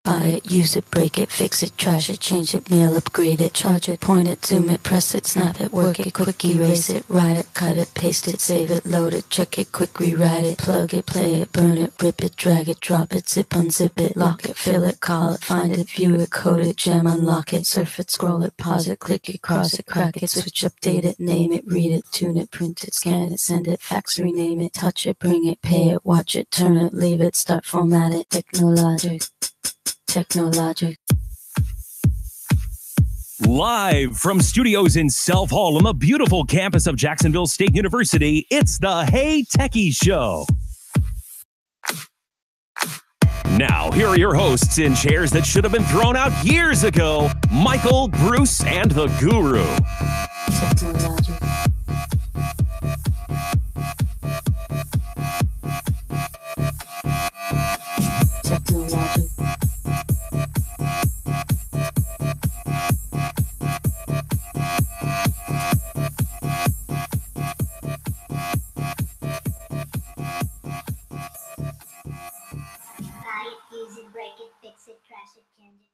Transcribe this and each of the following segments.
buy it, use it, break it, fix it, trash it, change it, mail, upgrade it, charge it, point it, zoom it, press it, snap it, work it, quick erase it, write it, cut it, paste it, save it, load it, check it, quick rewrite it, plug it, play it, burn it, rip it, drag it, drop it, zip, unzip it, lock it, fill it, call it, find it, view it, code it, jam, unlock it, surf it, scroll it, pause it, click it, cross it, crack it, switch, update it, name it, read it, tune it, print it, scan it, send it, fax, rename it, touch it, bring it, pay it, watch it, turn it, leave it, start, format it, technologic. Live from studios in Self Hall on the beautiful campus of Jacksonville State University, it's the Hey Techies Show. Now, here are your hosts in chairs that should have been thrown out years ago, Michael, Bruce, and the Guru. Use it, break it, fix it, trash it, change it.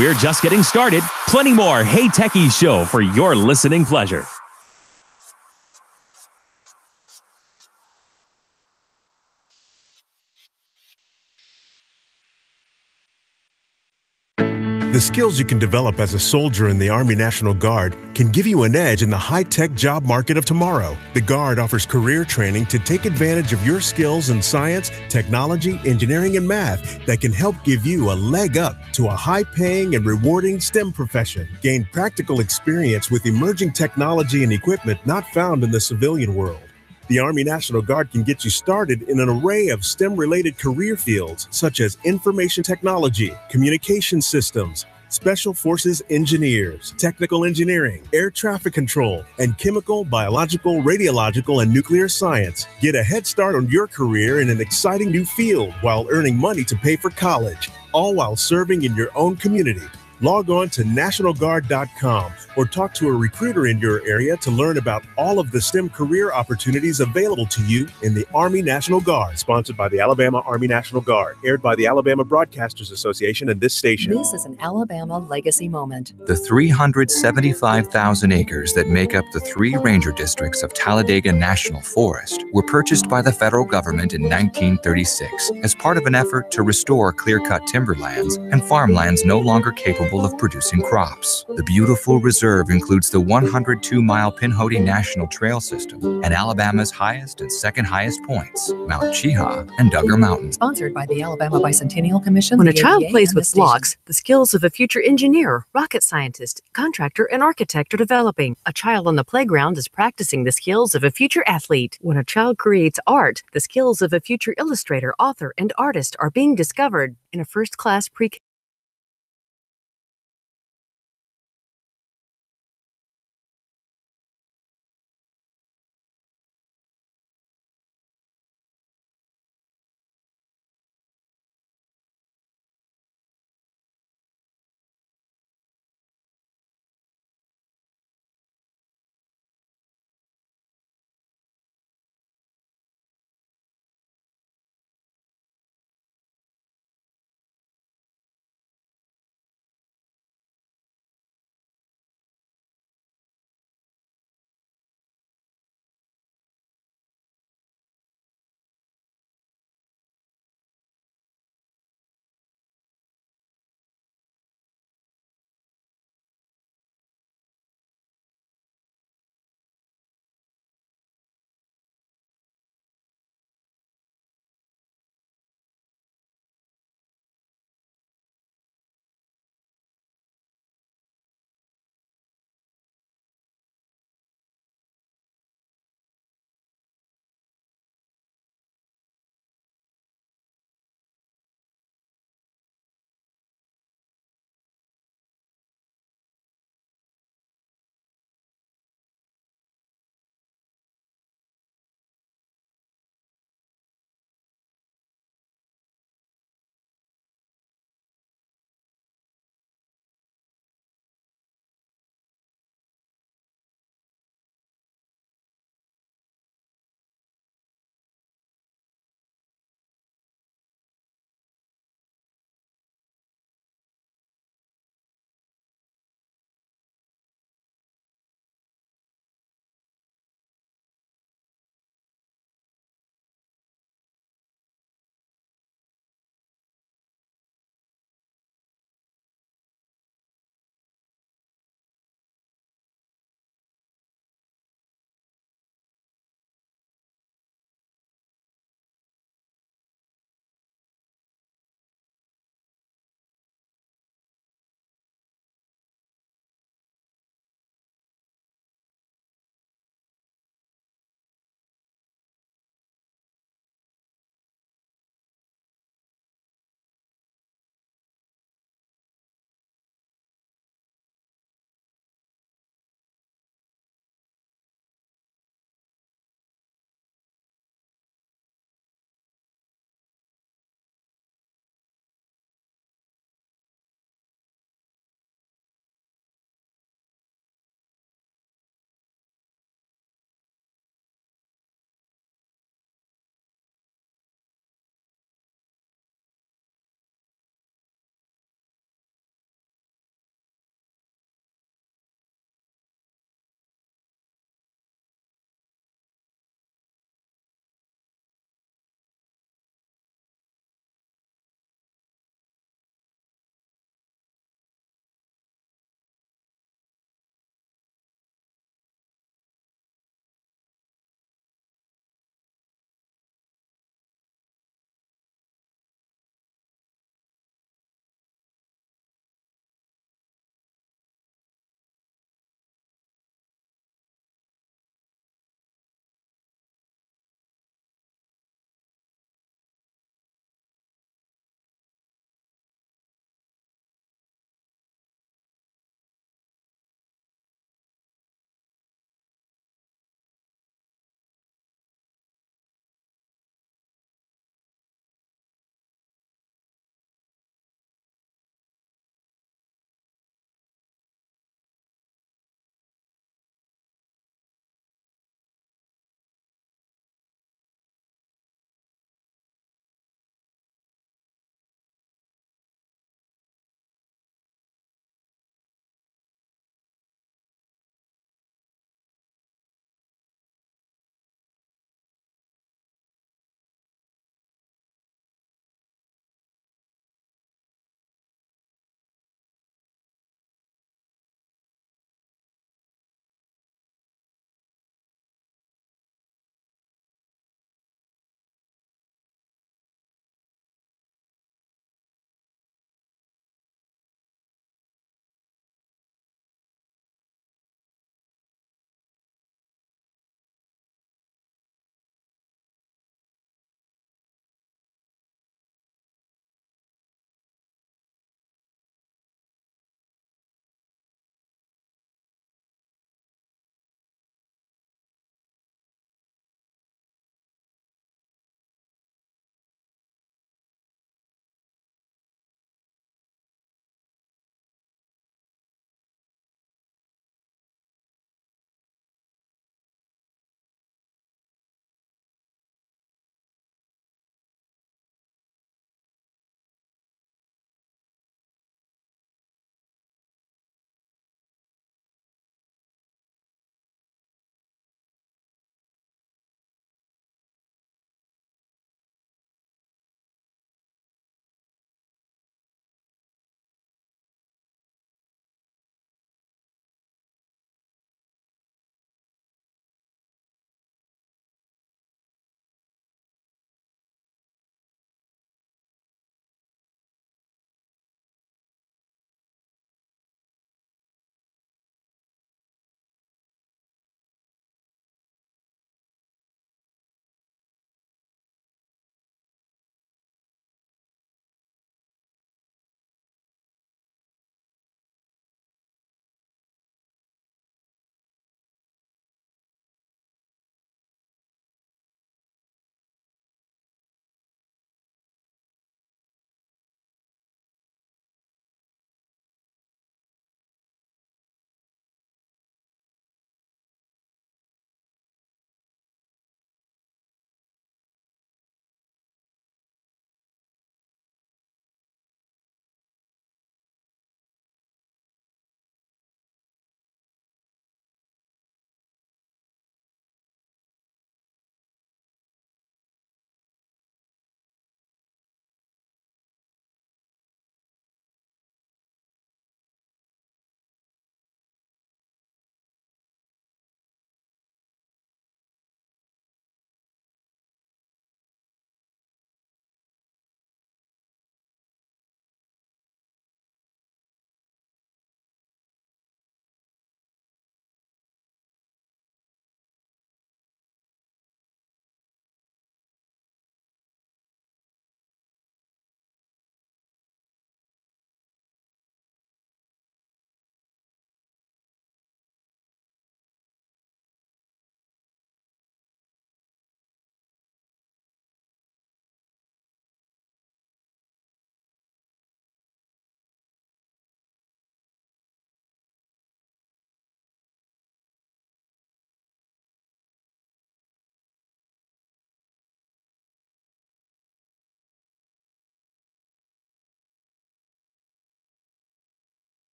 we're just getting started. Plenty more Hey Techies Show for your listening pleasure. The skills you can develop as a soldier in the Army National Guard can give you an edge in the high-tech job market of tomorrow. The Guard offers career training to take advantage of your skills in science, technology, engineering, and math that can help give you a leg up to a high-paying and rewarding STEM profession. Gain practical experience with emerging technology and equipment not found in the civilian world. The Army National Guard can get you started in an array of STEM-related career fields such as information technology, communication systems, special forces engineers, technical engineering, air traffic control, and chemical, biological, radiological, and nuclear science. Get a head start on your career in an exciting new field while earning money to pay for college, all while serving in your own community. Log on to nationalguard.com or talk to a recruiter in your area to learn about all of the STEM career opportunities available to you in the Army National Guard. Sponsored by the Alabama Army National Guard. Aired by the Alabama Broadcasters Association and this station. This is an Alabama legacy moment. The 375,000 acres that make up the 3 ranger districts of Talladega National Forest were purchased by the federal government in 1936 as part of an effort to restore clear-cut timberlands and farmlands no longer capable of producing crops. The beautiful reserve includes the 102-mile Pinhoti National Trail System and Alabama's highest and second highest points, Mount Cheaha and Duggar Mountain. Sponsored by the Alabama Bicentennial Commission. When a child plays with blocks, the skills of a future engineer, rocket scientist, contractor, and architect are developing. A child on the playground is practicing the skills of a future athlete. When a child creates art, the skills of a future illustrator, author, and artist are being discovered in a first-class pre-K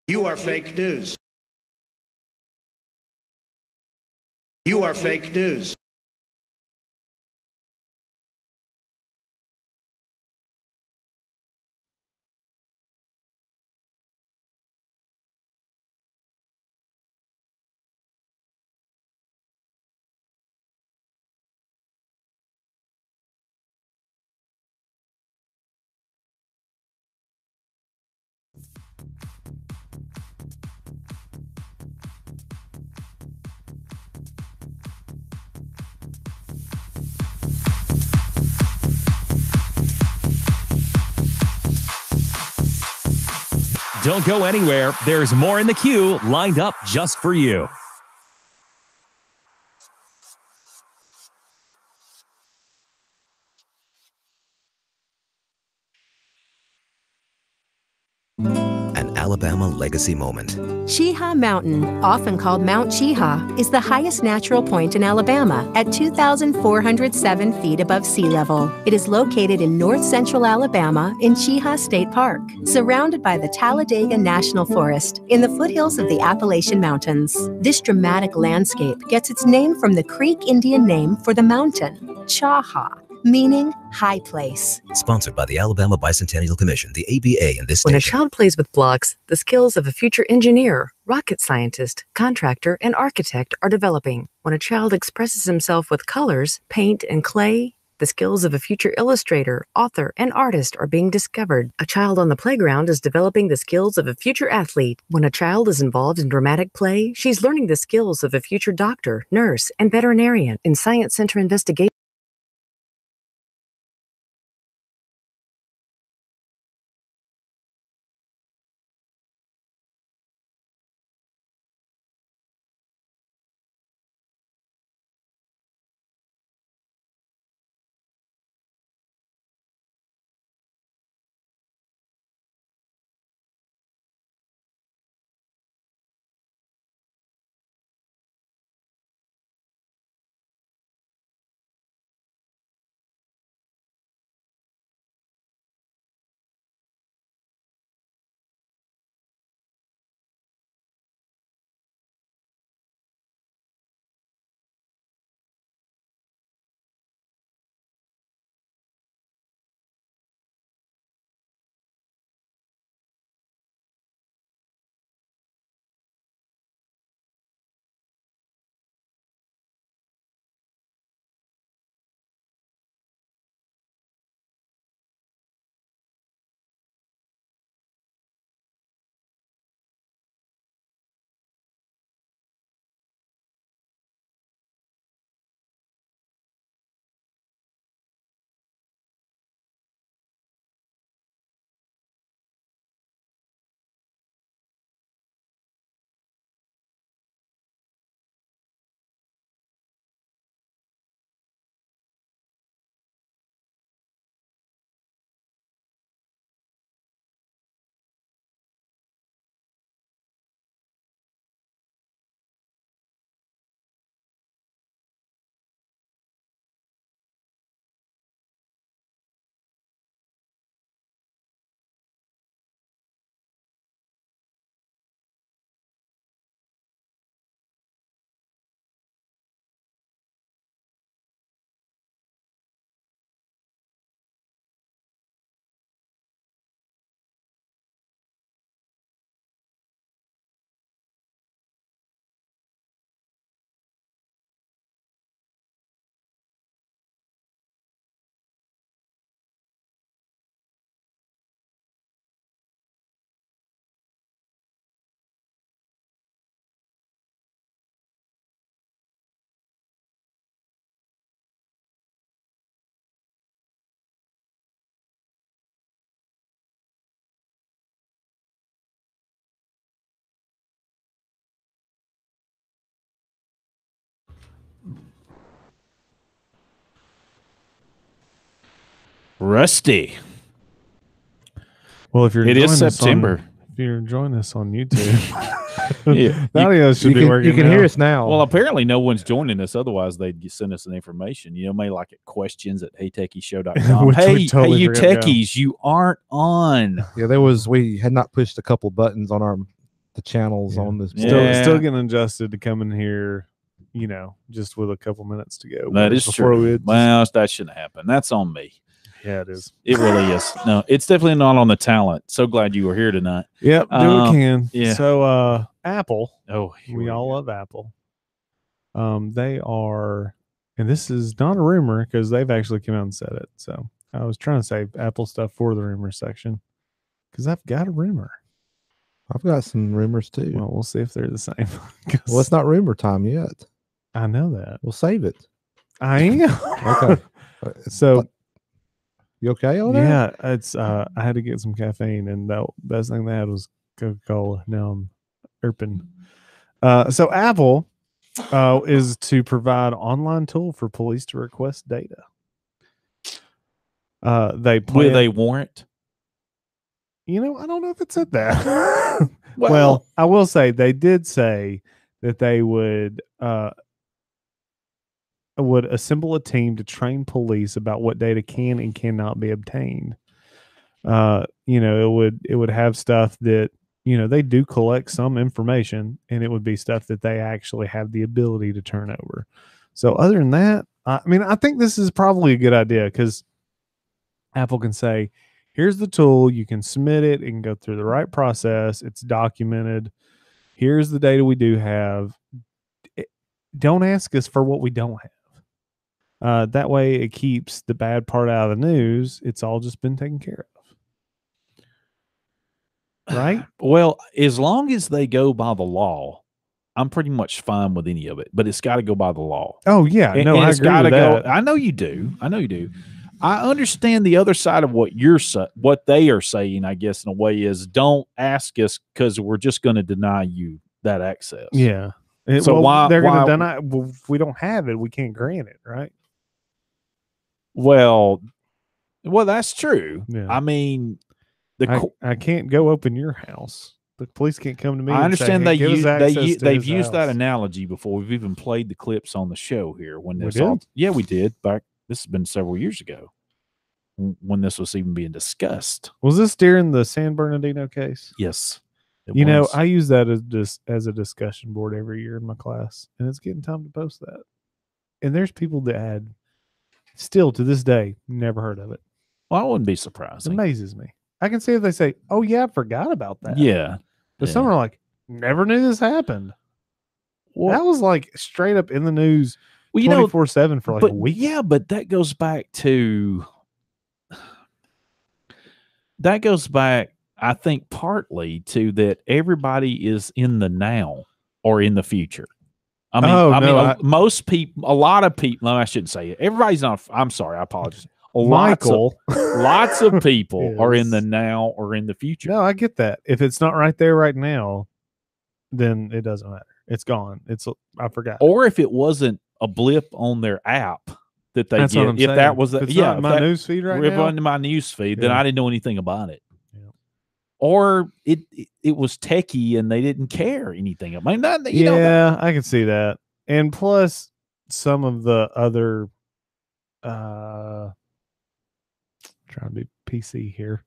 You are fake news. You are fake news. Don't go anywhere. There's more in the queue lined up just for you. An Alabama legacy moment. Cheaha Mountain, often called Mount Cheaha, is the highest natural point in Alabama at 2,407 feet above sea level. It is located in north-central Alabama in Cheaha State Park, surrounded by the Talladega National Forest in the foothills of the Appalachian Mountains. This dramatic landscape gets its name from the Creek Indian name for the mountain, Chaha, meaning high place. Sponsored by the Alabama Bicentennial Commission, the ABA, and this When a station. child plays with blocks, the skills of a future engineer, rocket scientist, contractor, and architect are developing. When a child expresses himself with colors, paint, and clay, the skills of a future illustrator, author, and artist are being discovered. A child on the playground is developing the skills of a future athlete. When a child is involved in dramatic play, she's learning the skills of a future doctor, nurse, and veterinarian. In Science Center investigation, Rusty. Well, if you're It is enjoying this September. if you're enjoying this on YouTube, Yeah. the audio should be working. You can now. hear us now. Well, apparently no one's joining us. Otherwise, they'd send us an information. You know, maybe like at questions at heytechieshow.com. Which we hey, totally you forgot about. techies, you aren't on. Yeah, we had not pushed a couple buttons on our the channels on this. Still getting adjusted to come in here, just with a couple minutes to go. That is true. Well, that shouldn't happen. That's on me. Yeah, it is. It really is. No, it's definitely not on the talent. So glad you were here tonight. Yep, do what can. Yeah. So Apple. Oh, we all love Apple. They are, and this is not a rumor because they've actually come out and said it. So I was trying to save Apple stuff for the rumor section because I've got a rumor. I've got some rumors too. Well, we'll see if they're the same. Well, it's not rumor time yet. I know that. We'll save it. I am. Okay. So you okay over there? Yeah, it's I had to get some caffeine, and the best thing they had was Coca-Cola. Now I'm irping. So Apple is to provide online tool for police to request data. With a warrant. I don't know if it said that. Well, I will say they did say that they would assemble a team to train police about what data can and cannot be obtained. It would have stuff that they do collect some information, and it would be stuff that they actually have the ability to turn over. So other than that, I think this is probably a good idea because Apple can say, here's the tool, you can submit it, it can go through the right process, it's documented. Here's the data we do have. Don't ask us for what we don't have. That way it keeps the bad part out of the news. It's all just been taken care of. Right? Well, as long as they go by the law, I'm pretty much fine with any of it, but it's got to go by the law. Oh, yeah. I agree with that. I know you do. I understand the other side of what they are saying, I guess, in a way, is don't ask us because we're just going to deny you that access. Yeah. So why they're going to deny? Well, if we don't have it, we can't grant it, right? Well, that's true. Yeah. I mean, I can't go open your house. The police can't come to me. I understand and say, they've used that analogy before. We've even played the clips on the show here when this did? we did back. This has been several years ago when this was even being discussed. Was this during the San Bernardino case? Yes. I use that as a discussion board every year in my class, and it's getting time to post that. And there's people that had still to this day never heard of it. Well, I wouldn't be surprised. It amazes me. I can see if they say, "Oh yeah, I forgot about that." Yeah, but some are like, "Never knew this happened." Well, that was like straight up in the news, 24/7 for like a week. Yeah, but that goes back, I think, partly to that everybody is in the now or in the future. Most people, a lot of people, no, I shouldn't say it. Everybody's not, I'm sorry, I apologize. Lots of people are in the now or in the future. No, I get that. If it's not right there right now, then it doesn't matter. It's gone. I forgot. Or if it wasn't a blip on their app that they get, if saying. that was not my news feed right now, if it wasn't my news feed, then I didn't know anything about it. Or it was techie and they didn't care anything. I can see that. And plus, some of the other, trying to be PC here,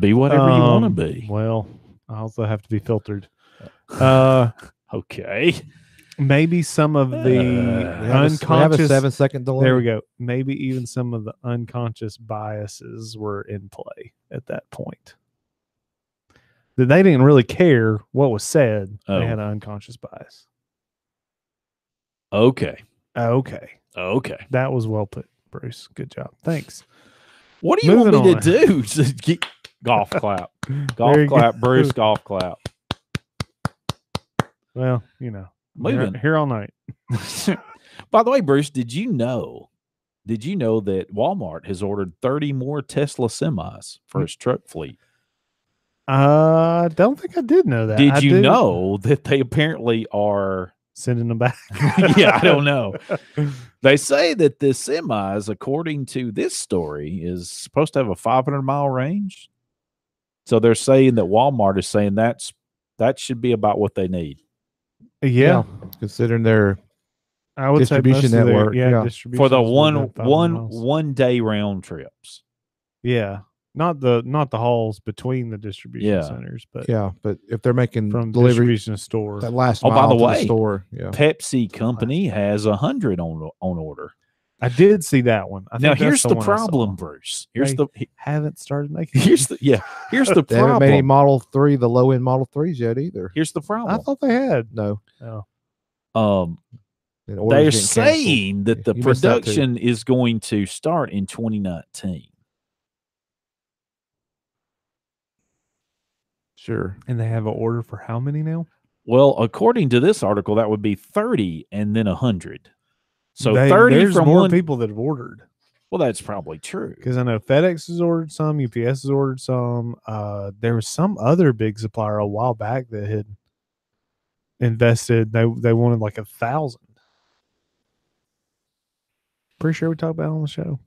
be whatever you want to be. Well, I also have to be filtered. Okay. Maybe some of the unconscious. We have a 7-second delay. There we go. Maybe even some of the unconscious biases were in play at that point. That they didn't really care what was said. They had an unconscious bias. Okay. That was well put, Bruce. Good job. Thanks. What do you want me to do? Golf clap. Golf clap, Bruce. Golf clap. Well, here all night. By the way, Bruce, did you know that Walmart has ordered 30 more Tesla semis for its truck fleet? I don't think I did know that. Did you know that they apparently are sending them back? Yeah, I don't know. They say that the semis, according to this story, is supposed to have a 500-mile range. So they're saying that Walmart is saying that should be about what they need. Yeah, considering their distribution network. Distribution for the one day round trips. Yeah. not the hauls between the distribution centers, but but if they're making from delivery distribution store, that last Oh, by mile the to way, the store, Pepsi Company has 100 on order. I did see that one. I Now think here's that's the one I problem, saw. Bruce. Haven't started making. Here's the Here's the they haven't made any problem. Model 3, the low end Model 3s yet either. Here's the problem. I thought they had. No. They're saying that the production is going to start in 2019. Sure. And they have an order for how many now? Well, according to this article, that would be 30 and then 100. So 30 there's from more one people that have ordered. Well, that's probably true. Because I know FedEx has ordered some, UPS has ordered some. There was some other big supplier a while back that had invested. They wanted like 1,000. Pretty sure we talked about it on the show.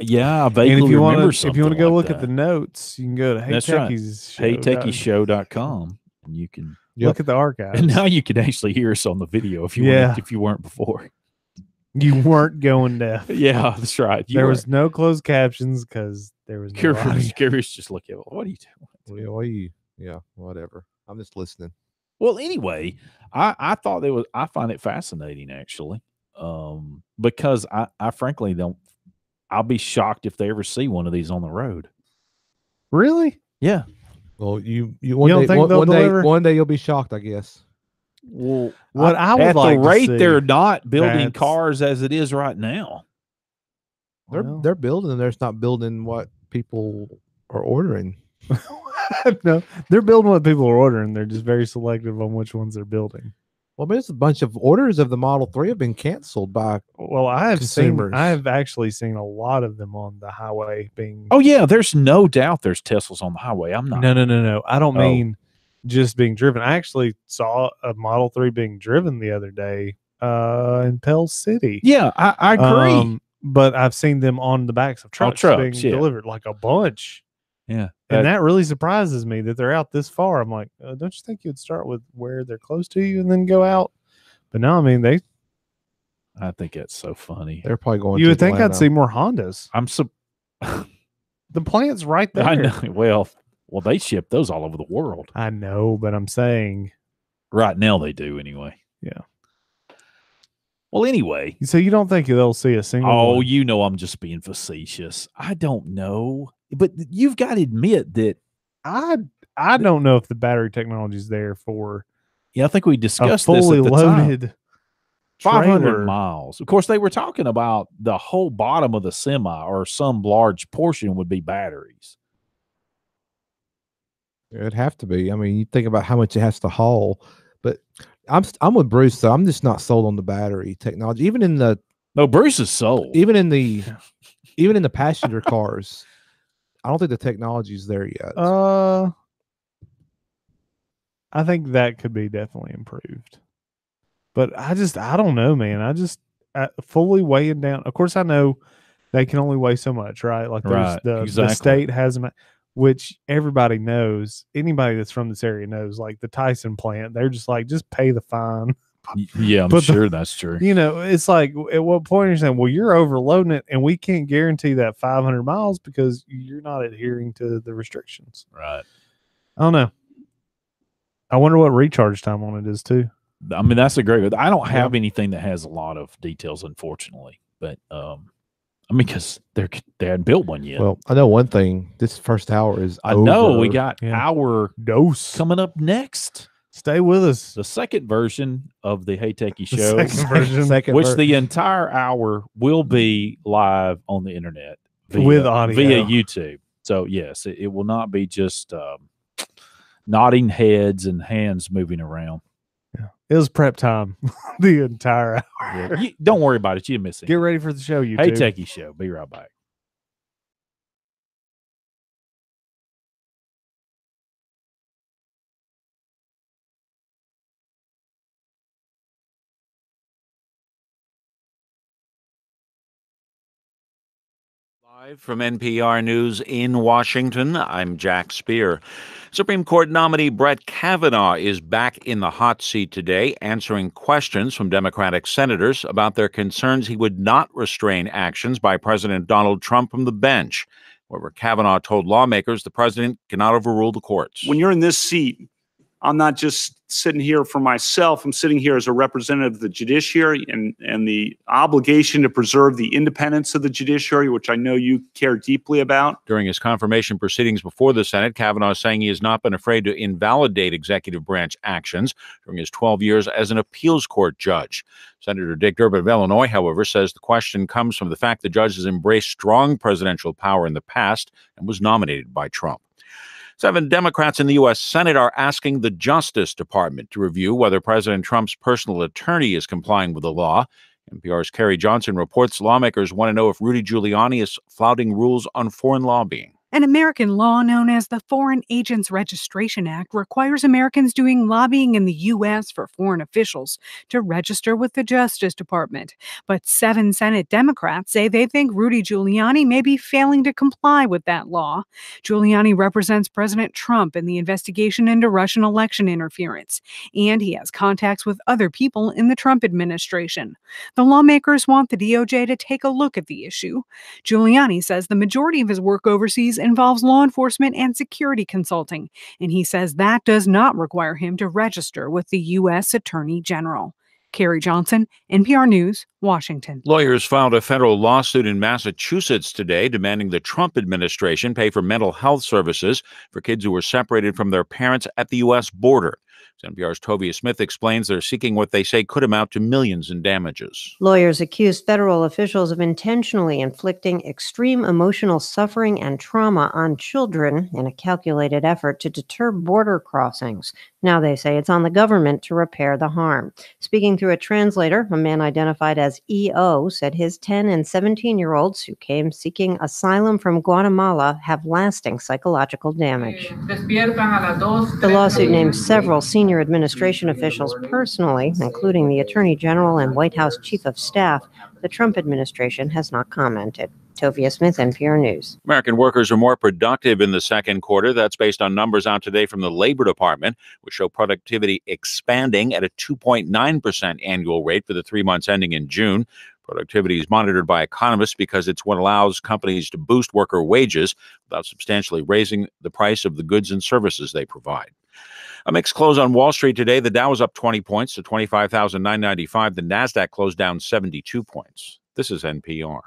Yeah, I vaguely remember something. If you want to go like look that. at the notes, you can go to HeyTechiesShow.com and you can look at the archives. And now you can actually hear us on the video if you weren't before. You weren't going deaf. Yeah, that's right. There was no closed captions because there was no audio. Curious, just look at what are you doing? Yeah, whatever. I'm just listening. Well, anyway, I thought I find it fascinating actually, because I frankly don't. I'll be shocked if they ever see one of these on the road. Really? Yeah. Well, one day you'll be shocked, I guess. Well, what I would at like the rate to see, they're not building cars as it is right now. They're building. They're just not building what people are ordering. No, they're building what people are ordering. They're just very selective on which ones they're building. Well, there's a bunch of orders of the Model 3 have been canceled by I have consumers. I have actually seen a lot of them on the highway being. Oh yeah, there's no doubt there's Teslas on the highway. I'm not. No. I don't mean just being driven. I actually saw a Model 3 being driven the other day in Pell City. Yeah, I agree. But I've seen them on the backs of trucks being delivered, like a bunch. Yeah. And that really surprises me that they're out this far. I'm like, don't you think you'd start with where they're close to you and then go out? But no, I mean, I think that's so funny. They're probably going. You would think I'd see more Hondas. The plant's right there. I know. Well, they ship those all over the world. I know, but I'm saying right now they do anyway. Yeah. Well, anyway. So you don't think they'll see a single? Oh, one? you know, I'm just being facetious. I don't know, but you've got to admit that I don't know if the battery technology is there for. Yeah, I think we discussed a fully this at the loaded time. 500 miles. Of course, they were talking about the whole bottom of the semi or some large portion would be batteries. It'd have to be. I mean, you think about how much it has to haul. But I'm with Bruce though. I'm just not sold on the battery technology. Even in the Bruce is sold. Even in the passenger cars, I don't think the technology's there yet. I think that could be definitely improved. But I don't know, man. I fully weighing down. Of course, I know they can only weigh so much, right? Like the state has them, which everybody knows. Anybody that's from this area knows. Like the Tyson plant, they're just like, just pay the fine. Yeah, I'm sure that's true. You know, it's like, at what point are you saying, well, you're overloading it, and we can't guarantee that 500 miles because you're not adhering to the restrictions. Right. I don't know. I wonder what recharge time on it is too. I mean, that's a great. I don't have anything that has a lot of details, unfortunately. But I mean, because they hadn't built one yet. Well, I know one thing. This first hour is. I know we got our dose coming up next. Stay with us. The second version of the Hey Techie Show, the entire hour will be live on the internet with audio via YouTube. So yes, it will not be just nodding heads and hands moving around. Yeah, it was prep time the entire hour. Yeah. Don't worry about it. You miss it. Get ready for the show, YouTube. Hey Techie Show. Be right back. Live from NPR News in Washington, I'm Jack Speer. Supreme Court nominee Brett Kavanaugh is back in the hot seat today, answering questions from Democratic senators about their concerns he would not restrain actions by President Donald Trump from the bench. However, Kavanaugh told lawmakers the president cannot overrule the courts. When you're in this seat, I'm not just sitting here for myself. I'm sitting here as a representative of the judiciary and the obligation to preserve the independence of the judiciary, which I know you care deeply about. During his confirmation proceedings before the Senate, Kavanaugh is saying he has not been afraid to invalidate executive branch actions during his 12 years as an appeals court judge. Senator Dick Durbin of Illinois, however, says the question comes from the fact the judge has embraced strong presidential power in the past and was nominated by Trump. 7 Democrats in the U.S. Senate are asking the Justice Department to review whether President Trump's personal attorney is complying with the law. NPR's Carrie Johnson reports lawmakers want to know if Rudy Giuliani is flouting rules on foreign lobbying. An American law known as the Foreign Agents Registration Act requires Americans doing lobbying in the U.S. for foreign officials to register with the Justice Department. But 7 Senate Democrats say they think Rudy Giuliani may be failing to comply with that law. Giuliani represents President Trump in the investigation into Russian election interference, and he has contacts with other people in the Trump administration. The lawmakers want the DOJ to take a look at the issue. Giuliani says the majority of his work overseas involves law enforcement and security consulting, and he says that does not require him to register with the U.S. Attorney General. Carrie Johnson, NPR News, Washington. Lawyers filed a federal lawsuit in Massachusetts today demanding the Trump administration pay for mental health services for kids who were separated from their parents at the U.S. border. NPR's Tovia Smith explains they're seeking what they say could amount to millions in damages. Lawyers accuse federal officials of intentionally inflicting extreme emotional suffering and trauma on children in a calculated effort to deter border crossings. Now they say it's on the government to repair the harm. Speaking through a translator, a man identified as EO said his 10 and 17-year-olds who came seeking asylum from Guatemala have lasting psychological damage. The lawsuit names several senior administration officials personally, including the Attorney General and White House Chief of Staff. The Trump administration has not commented. Tovia Smith, NPR News. American workers are more productive in the second quarter. That's based on numbers out today from the Labor Department, which show productivity expanding at a 2.9% annual rate for the 3 months ending in June. Productivity is monitored by economists because it's what allows companies to boost worker wages without substantially raising the price of the goods and services they provide. A mixed close on Wall Street today. The Dow was up 20 points to 25,995. The Nasdaq closed down 72 points. This is NPR.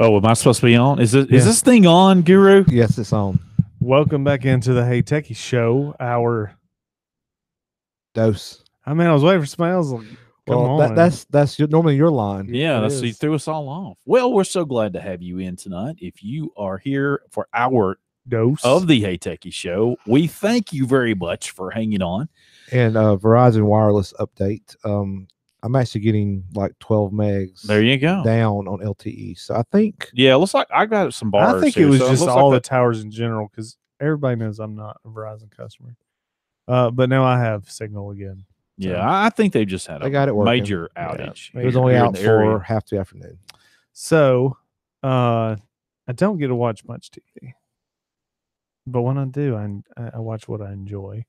Oh, am I supposed to be on? Is this thing on, Guru? Yes, it's on. Welcome back into the Hey Techies show. Our dose. I mean, I was waiting for somebody else. Well, that's normally your line. Yeah, you threw us all off. Well, we're so glad to have you in tonight. If you are here for our dose of the Hey Techies show, we thank you very much for hanging on. And Verizon wireless update. I'm actually getting like 12 megs. There you go. Down on LTE. So I think. Yeah, it looks like I got some bars. I think it was just all the towers in general because everybody knows I'm not a Verizon customer. But now I have signal again. So. Yeah, I think they just had got it working. Major outage. Yeah, it was only out for half the afternoon. So I don't get to watch much TV. But when I do, I watch what I enjoy.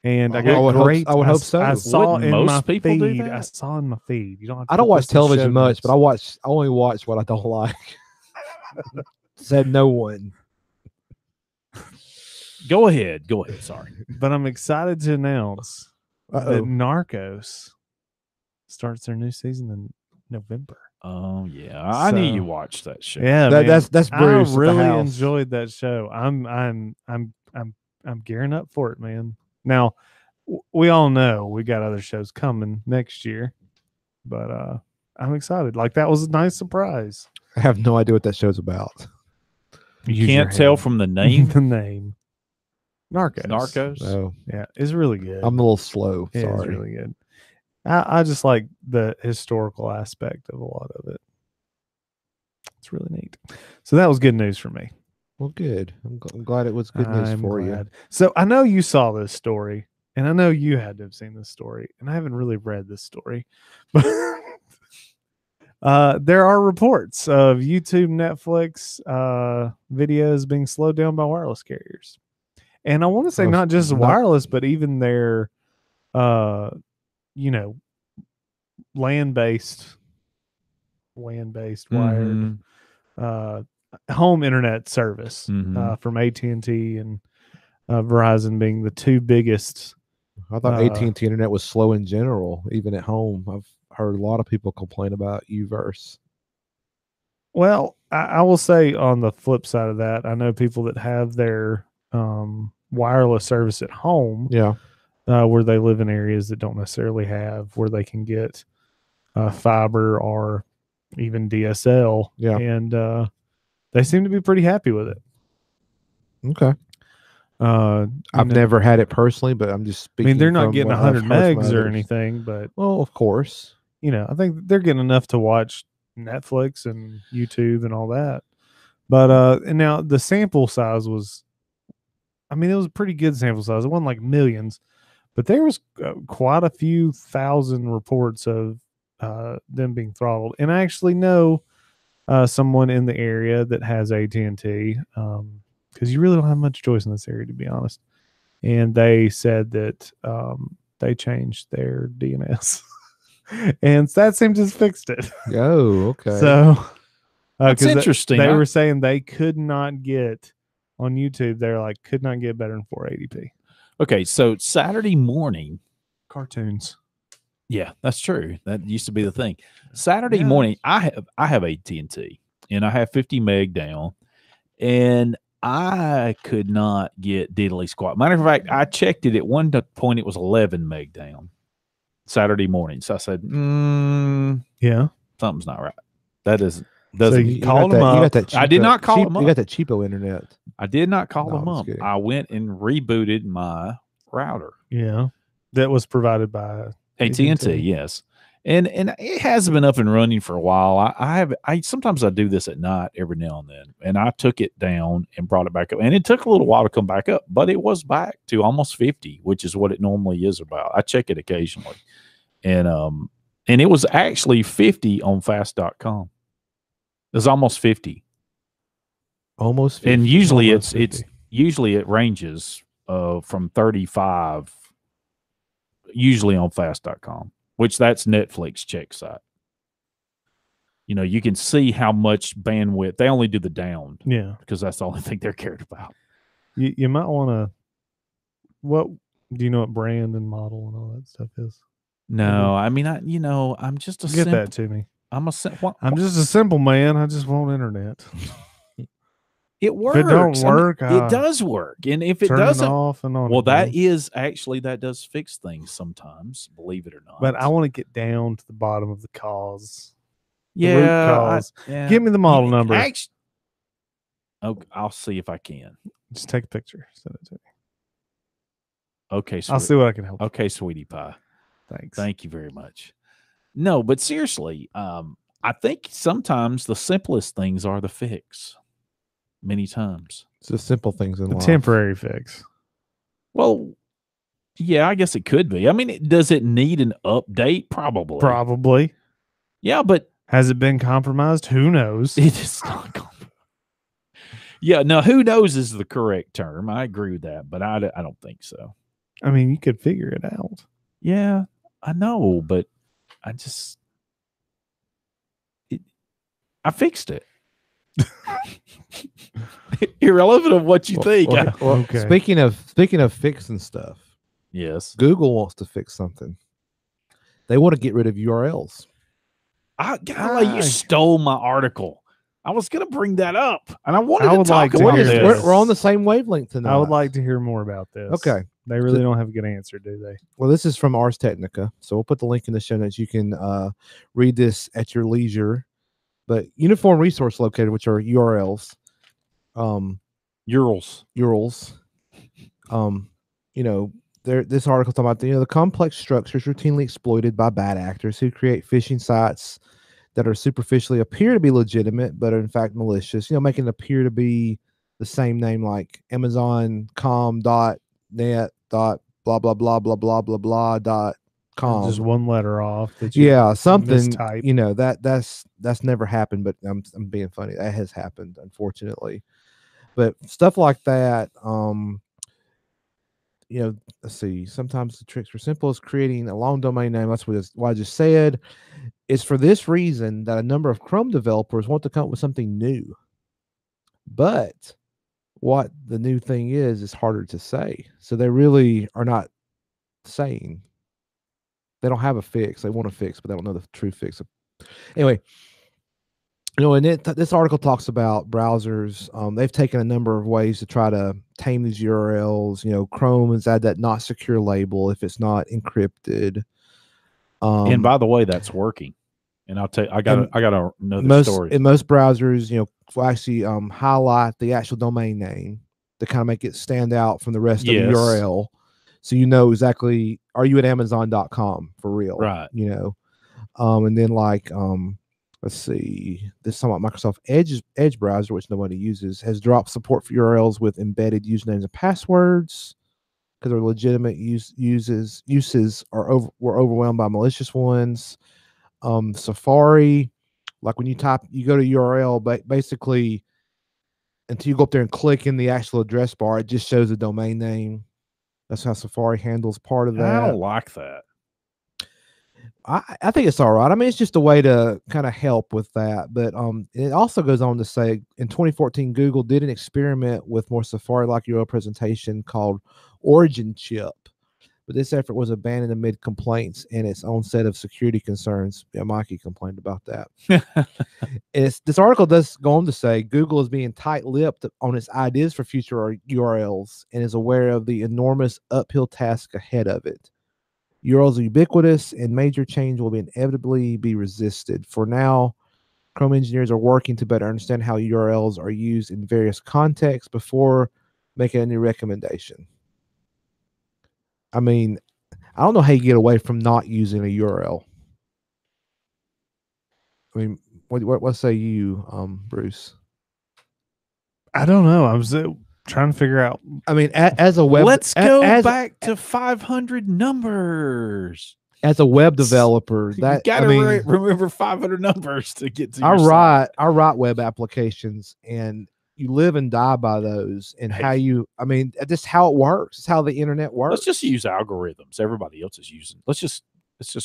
And I got great. I would hope so. I saw Wouldn't in most my people feed. do that? I saw in my feed. You don't. Have to I don't watch television much, notes. but I only watch what I don't like. Said no one. Go ahead. Sorry, but I'm excited to announce that Narcos starts their new season in November. Oh yeah, I knew you watched that show. Yeah, that's Bruce. I really enjoyed that show. I'm gearing up for it, man. Now, we all know we got other shows coming next year, but I'm excited. Like, that was a nice surprise. I have no idea what that show's about. You can't tell from the name? The name. Narcos. Oh, Yeah, it's really good. I'm a little slow. It's Sorry. really good. I just like the historical aspect of a lot of it. It's really neat. So that was good news for me. Well, good. I'm glad it was good news for you. So I know you saw this story, and I know you had to have seen this story, and I haven't really read this story, but there are reports of YouTube, Netflix videos being slowed down by wireless carriers, and I want to say not just wireless, but even their, land-based wired home internet service from AT&T and Verizon being the two biggest. I thought AT&T internet was slow in general, even at home. I've heard a lot of people complain about Uverse. Well, I will say on the flip side of that, I know people that have their wireless service at home, where they live in areas that don't necessarily have where they can get fiber or even DSL, and they seem to be pretty happy with it. Okay. I've never had it personally, but I'm just speaking. I mean, they're not getting 100 megs or anything, but well, of course, I think they're getting enough to watch Netflix and YouTube and all that. But and now the sample size was, it was a pretty good sample size. It wasn't like millions, but there was quite a few thousand reports of them being throttled. And I actually know someone in the area that has AT&T, because you really don't have much choice in this area, to be honest. And they said that they changed their DNS. And that seems to have fixed it. Oh, okay. So that's interesting. They were saying they could not get on YouTube. They're like, could not get better than 480p. Okay, so Saturday morning, cartoons. Yeah, that's true. That used to be the thing. Saturday morning, I have AT&T, and I have 50 meg down, and I could not get diddly squat. Matter of fact, I checked it at one point; it was 11 meg down. Saturday morning, so I said, something's not right. That doesn't. So you called them up. I did not call them up. You got that cheapo internet. I did not call them up. I went and rebooted my router. Yeah, that was provided by AT&T, yes, and it has been up and running for a while. I sometimes I do this at night every now and then, and I took it down and brought it back up, and it took a little while to come back up, but it was back to almost 50, which is what it normally is about. I check it occasionally, and it was actually 50 on fast.com. It was almost 50. Almost 50. And usually it ranges from 35. Usually on fast.com, which that's Netflix check site. You can see how much bandwidth they only do the down. Yeah. Because that's the only thing they're cared about. You might want to, what do you know what brand and model and all that stuff is? No, I mean, I'm just a get that to me. I'm just a simple man. I just want internet. It works. If it don't work, it does work. And if it doesn't, off and on. Well, that does fix things sometimes, believe it or not. But I want to get down to the bottom of the cause. Yeah. The root cause. Give me the model number. I'll see if I can. Just take a picture. Send it to me. Okay. I'll see what I can help. Okay, sweetie pie. Thanks. Thank you very much. No, but seriously, I think sometimes the simplest things are the fix. Many times. It's the simple things in life. Temporary fix. Well, yeah, I guess it could be. I mean, does it need an update? Probably. Yeah, but has it been compromised? Who knows? It is not compromised. Yeah, no, who knows is the correct term. I agree with that, but I don't think so. I mean, you could figure it out. Yeah, I know, but I fixed it. Irrelevant of what you think. Okay. Speaking of fixing stuff, yes, Google wants to fix something. They want to get rid of URLs. You stole my article. I was going to bring that up, and I wanted to talk about this. We're on the same wavelength tonight. I would like to hear more about this. Okay. They really don't have a good answer, do they? Well, this is from Ars Technica, so we'll put the link in the show notes. You can read this at your leisure. But uniform resource locator, which are URLs, URLs. You know, this article talking about the complex structures routinely exploited by bad actors who create phishing sites that are superficially appear to be legitimate, but are in fact malicious. You know, making it appear to be the same name like Amazon.com.net blah blah blah blah blah blah blah just one letter off. That something mistype. you know that's never happened, but I'm being funny. That has happened, unfortunately. But stuff like that, you know, let's see. Sometimes the tricks were simple as creating a long domain name. That's what I just said. It's for this reason that a number of Chrome developers want to come up with something new. But what the new thing is harder to say. So they really are not saying. They don't have a fix. They want a fix, but they don't know the true fix. Anyway, you know, and this article talks about browsers. They've taken a number of ways to try to tame these URLs. You know, Chrome has had that not secure label if it's not encrypted. And by the way, that's working. And I'll tell you, I got another story. In most browsers, you know, will actually highlight the actual domain name to kind of make it stand out from the rest of the URL. So you know exactly, are you at Amazon.com for real? Right. You know, and then like, let's see, this is talking about Microsoft Edge browser, which nobody uses, has dropped support for URLs with embedded usernames and passwords because their legitimate uses were overwhelmed by malicious ones. Safari, like when you go to URL, but basically until you go up there and click in the actual address bar, it just shows the domain name. That's how Safari handles part of that. I don't like that. I think it's all right. I mean, it's just a way to kind of help with that. But it also goes on to say in 2014, Google did an experiment with more Safari-like URL presentation called Origin Chip. But this effort was abandoned amid complaints and its own set of security concerns. Yeah, Mikey complained about that. This article does go on to say Google is being tight-lipped on its ideas for future URLs and is aware of the enormous uphill task ahead of it. URLs are ubiquitous and major change will inevitably be resisted. For now, Chrome engineers are working to better understand how URLs are used in various contexts before making any recommendation. I mean, I don't know how you get away from not using a URL. I mean, what say you, Bruce? I don't know. I was trying to figure out. I mean, as a web, let's go back to 500 numbers. As a web developer, you got to remember 500 numbers to get to. I write web applications, and you live and die by those. And how you, I mean, just how it works. It's how the internet works. Let's just use algorithms everybody else is using. Let's just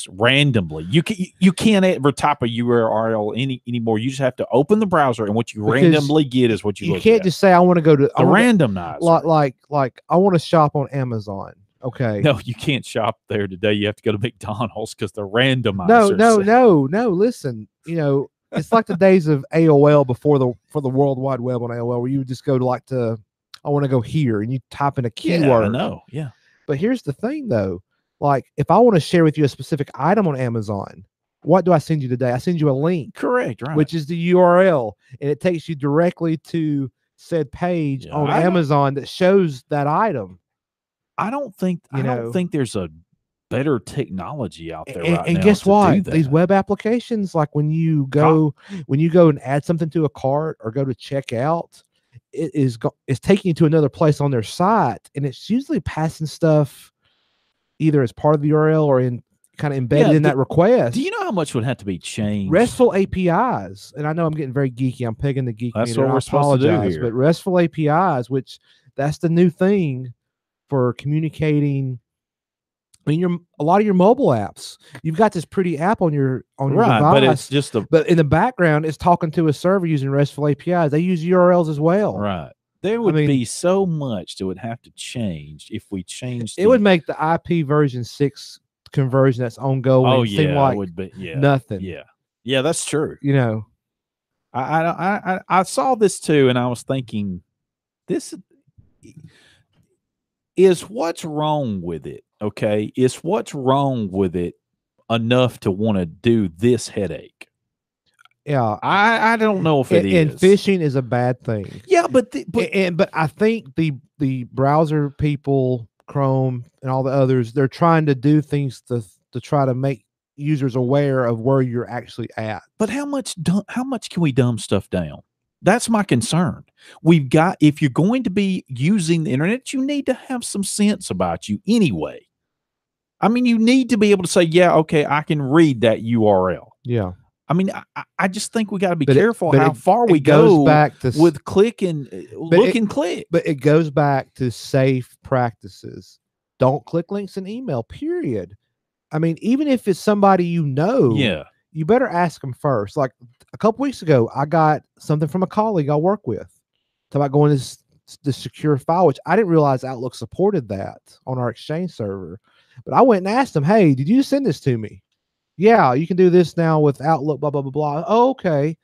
randomly. You can't ever type a URL anymore. You just have to open the browser, and what you randomly get is what you look at. You can't just say I want to go to the randomizer. Like I want to shop on Amazon. Okay. No, you can't shop there today. You have to go to McDonald's because the randomizer. No. Listen, you know, it's like the days of AOL for the World Wide Web on AOL, where you would just go to I want to go here, and you type in a keyword. Yeah, I know. Yeah. But here's the thing, though. Like, if I want to share with you a specific item on Amazon, what do I send you today? I send you a link. Correct, right. Which is the URL, and it takes you directly to said page on Amazon that shows that item. I don't think there's a better technology out there right now. And guess what? These web applications, like when you go and add something to a cart or go to checkout, it's taking you to another place on their site, and it's usually passing stuff either as part of the URL or in kind of embedded in that request. Do you know how much would have to be changed? RESTful APIs, and I know I'm getting very geeky. I'm pegging the geek. That's what we're supposed to do here. But RESTful APIs, which that's the new thing for communicating. I mean, a lot of your mobile apps, you've got this pretty app on your device, but it's just but in the background, it's talking to a server using RESTful APIs. They use URLs as well, right? There would be so much that would have to change if we changed. It would make the IP version 6 conversion that's ongoing seem like it would be nothing. Yeah, that's true. You know, I saw this too, and I was thinking, this is what's wrong with it. Okay, is what's wrong with it enough to want to do this headache? Yeah, I don't know if it is. And phishing is a bad thing. Yeah, but I think the browser people, Chrome and all the others, they're trying to do things to try to make users aware of where you're actually at. But how much can we dumb stuff down? That's my concern. If you're going to be using the internet, you need to have some sense about you anyway. I mean, you need to be able to say, yeah, okay, I can read that URL. Yeah. I mean, I just think we got to be careful how far we go back to with click and look and click. But it goes back to safe practices. Don't click links in email, period. I mean, even if it's somebody you know, you better ask them first. Like a couple weeks ago, I got something from a colleague I work with about going to this secure file, which I didn't realize Outlook supported that on our Exchange server. But I went and asked them, hey, did you send this to me? Yeah, you can do this now with Outlook, blah, blah, blah, blah. Oh, okay.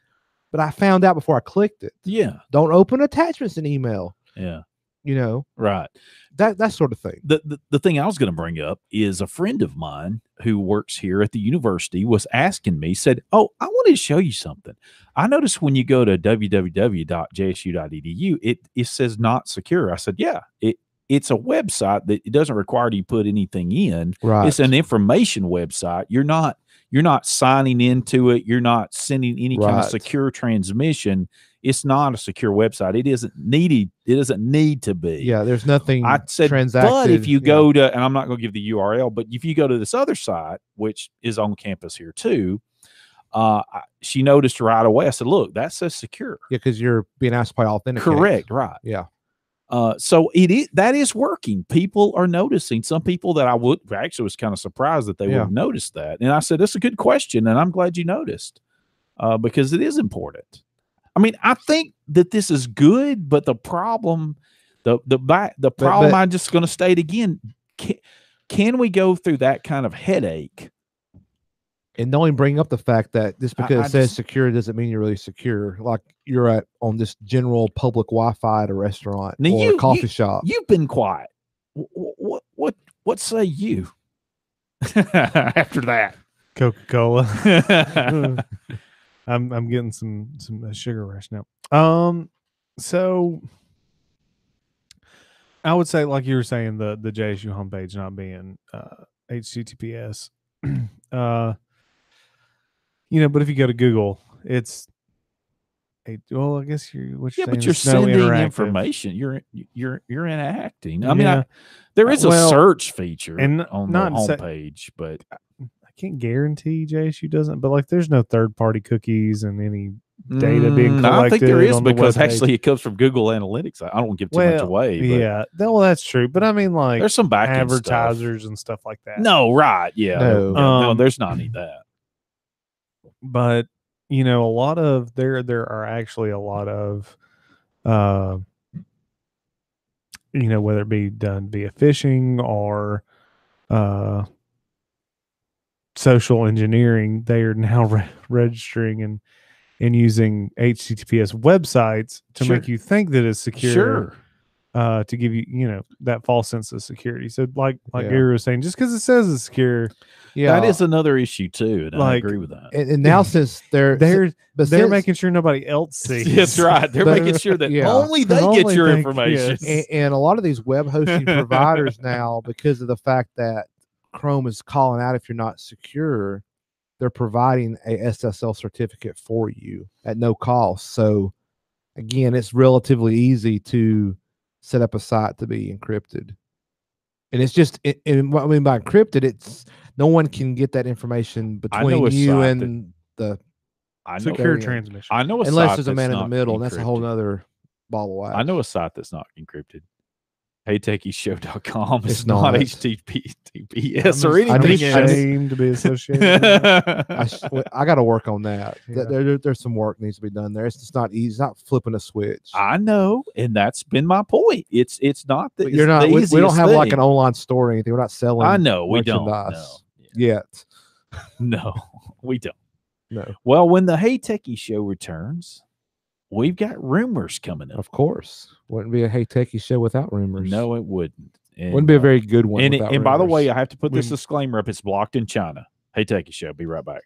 But I found out before I clicked it. Yeah. Don't open attachments in email. Yeah. You know? Right. That sort of thing. The thing I was going to bring up is a friend of mine who works here at the university was asking me, said, oh, I wanted to show you something. I noticed when you go to www.jsu.edu, it says not secure. I said, yeah, it's a website that it doesn't require you put anything in. Right. It's an information website. You're not signing into it. You're not sending any kind of secure transmission. It's not a secure website. It isn't needed. It doesn't need to be. Yeah, there's nothing. I said, transacted. but if you go to, and I'm not going to give the URL, but if you go to this other site, which is on campus here too, she noticed right away. I said, look, that says secure. Yeah, because you're being asked by authenticate. Correct. Right. Yeah. So that is working. People are noticing. Some people that I actually was kind of surprised that they would have noticed that. And I said, that's a good question. And I'm glad you noticed, because it is important. I mean, I think that this is good, but the problem, I'm just going to state again, can we go through that kind of headache? And only bring up the fact that just because it says secure doesn't mean you're really secure. Like you're on this general public Wi-Fi at a restaurant or a coffee shop. You've been quiet. What say you after that? Coca-Cola. I'm getting some sugar rush now. So I would say, like you were saying, the JSU homepage not being HTTPS. But if you go to Google, it's I guess but you're sending information. You're interacting. I mean, there is a search feature on the homepage, but I can't guarantee JSU doesn't. But like, there's no third-party cookies and any data being collected. I think there is, because actually it comes from Google Analytics. I don't give too much away. But yeah, that's true. But I mean, like, there's some back advertisers and stuff like that. No, right? Yeah, no, there's not any of that. But a lot of there are actually a lot of whether it be done via phishing or social engineering, they are now registering and using HTTPS websites to make you think that it's secure. To give you, that false sense of security. So like Gary was saying, just because it says it's secure, that is another issue too, and I agree with that. And now since they're making sure nobody else sees. That's right. They're making sure that only they get your information. Yes. And a lot of these web hosting providers now, because of the fact that Chrome is calling out if you're not secure, they're providing a SSL certificate for you at no cost. So again, it's relatively easy to set up a site to be encrypted. And it's just, and what I mean by encrypted, it's no one can get that information between you and the secure transmission. I know unless there's a man in the middle, and that's a whole nother ball of wax. I know a site that's not encrypted. HeyTechiesShow.com. It's not HTTPS or anything. I'm ashamed to be associated. I got to work on that. Yeah. There's some work needs to be done there. It's just not easy. It's not flipping a switch. I know, and that's been my point. It's not that you're not. We don't have like an online store or anything. We're not selling. I know we don't. No. Yet. No, we don't. No. Well, when the Hey Techie Show returns, we've got rumors coming up. Of course. Wouldn't be a Hey Techie Show without rumors. No, it wouldn't. And, wouldn't be a very good one. And by the way, I have to put this disclaimer up. It's blocked in China. Hey Techie Show. Be right back.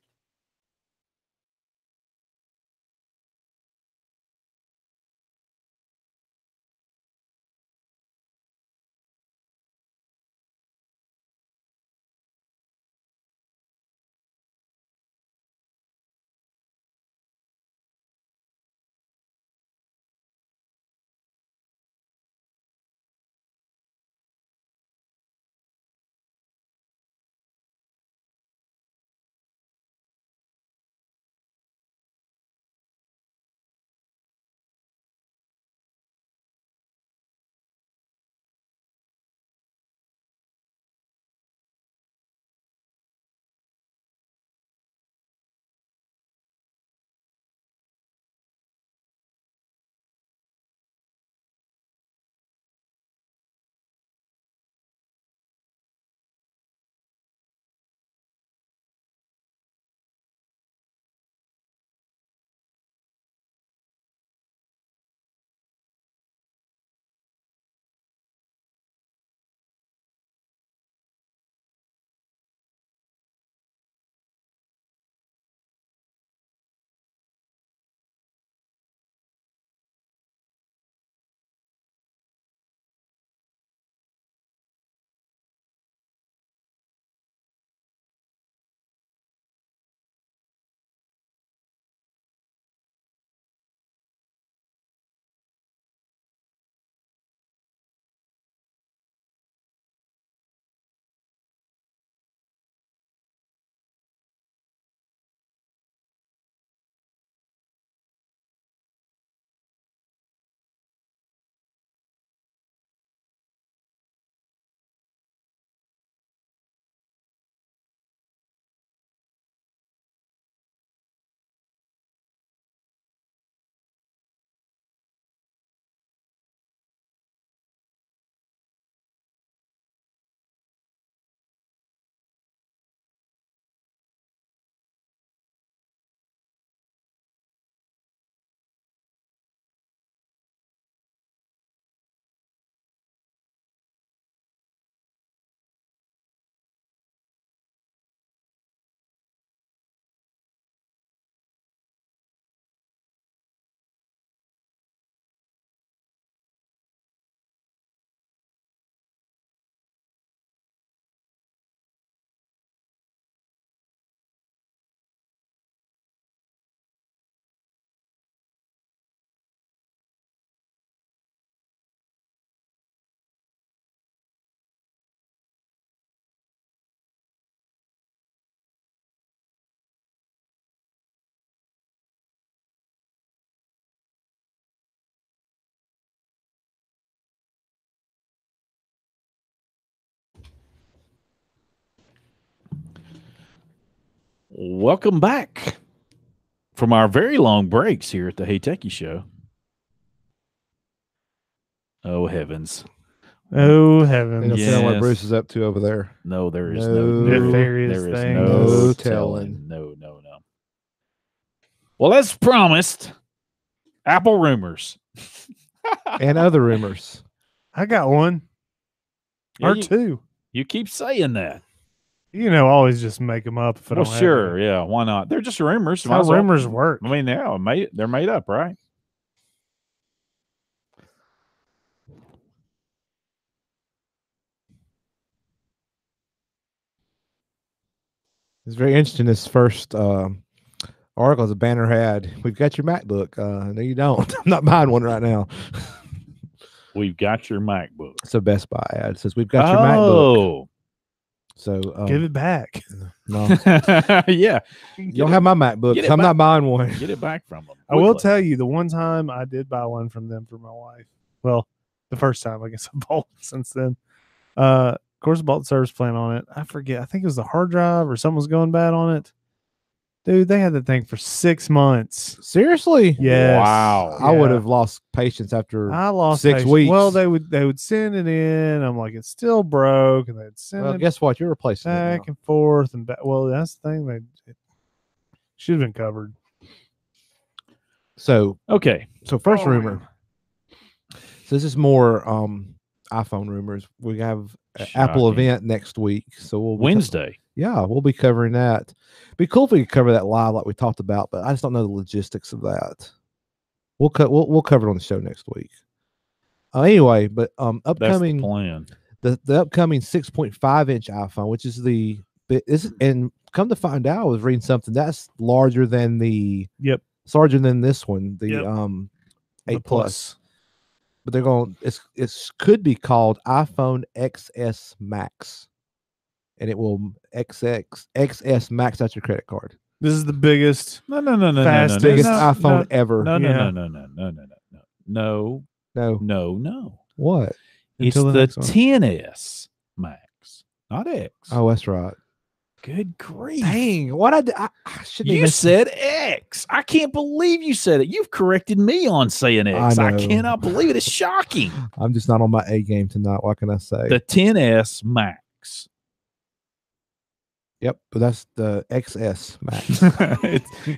Welcome back from our very long breaks here at the Hey Techie Show. Oh, heavens. Oh, heavens. And tell what Bruce is up to over there. No, there is no telling. No. Well, as promised, Apple rumors. And other rumors. I got one. Yeah, or two. You keep saying that. Always just make them up. If I don't have sure. Yeah, why not? They're just rumors. That's how rumors work. I mean, they're made up, right? It's very interesting. This first article, the banner had, "We've got your MacBook." No, you don't. I'm not buying one right now. We've got your MacBook. It's a Best Buy ad. It says, "We've got your MacBook." So give it back. No. Yeah. You don't have my MacBook. So I'm not buying one. Get it back from them. I will tell you, the one time I did buy one from them for my wife. Well, the first time, I guess I bought it since then. Of course, I bought the service plan on it. I forget. I think it was the hard drive or something was going bad on it. Dude, they had the thing for 6 months. Seriously? Yes. Wow. I would have lost patience after I lost 6 patience. weeks. Well, they would send it in. I'm like, it's still broke, and they'd send it. Guess what? You're replacing it back now. and forth and back. Well, that's the thing. It should have been covered. So okay. So first rumor. So this is more iPhone rumors. We have an Apple event next week. So we'll Wednesday. We'll be covering that. Be cool if we could cover that live like we talked about, but I just don't know the logistics of that. We'll cover it on the show next week. Anyway, but upcoming plan. The upcoming 6.5-inch iPhone, which is and come to find out, I was reading something that's larger than it's larger than this one, the 8 Plus. But they're going. It could be called iPhone XS Max, and it will XS Max out your credit card. This is the biggest, biggest iPhone ever. No. What? It's the 10S Max, not X. Oh, that's right. Good grief! Dang, what I should you said X. I can't believe you said it. You've corrected me on saying X. I cannot believe it. It's shocking. I'm just not on my A game tonight. What can I say? The 10S Max. Yep, but that's the XS Max.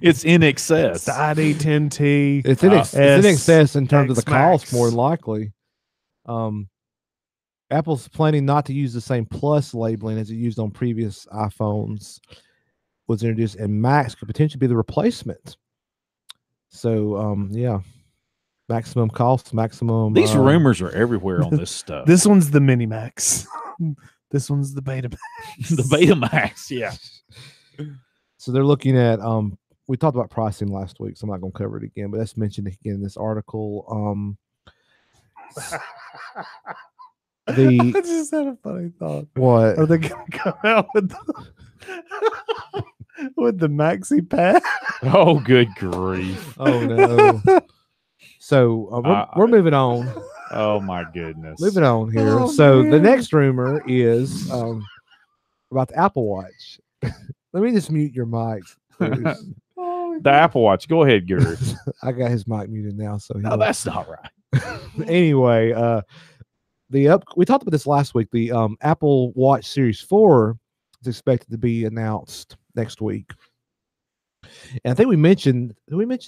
it's in excess. It's the ID 10T. It's in excess in terms of the cost, more than likely. Apple's planning not to use the same Plus labeling as it used on previous iPhones. Was introduced, and Max could potentially be the replacement. So, maximum cost, maximum. These rumors are everywhere on this stuff. This one's the Mini Max. This one's the Beta Max. The Beta Max, yeah. So they're looking at. We talked about pricing last week, so I'm not going to cover it again. But that's mentioned again in this article. I just had a funny thought. What? Are they going to come out with the Maxi Pad? Oh, good grief! Oh no! So we're moving on. Oh my goodness! Moving on here. The next rumor is about the Apple Watch. Let me just mute your mic. The Apple Watch. Go ahead, Gary. I got his mic muted now. So no, that's not right. Anyway, we talked about this last week. The Apple Watch Series 4 is expected to be announced next week. And I think did we mention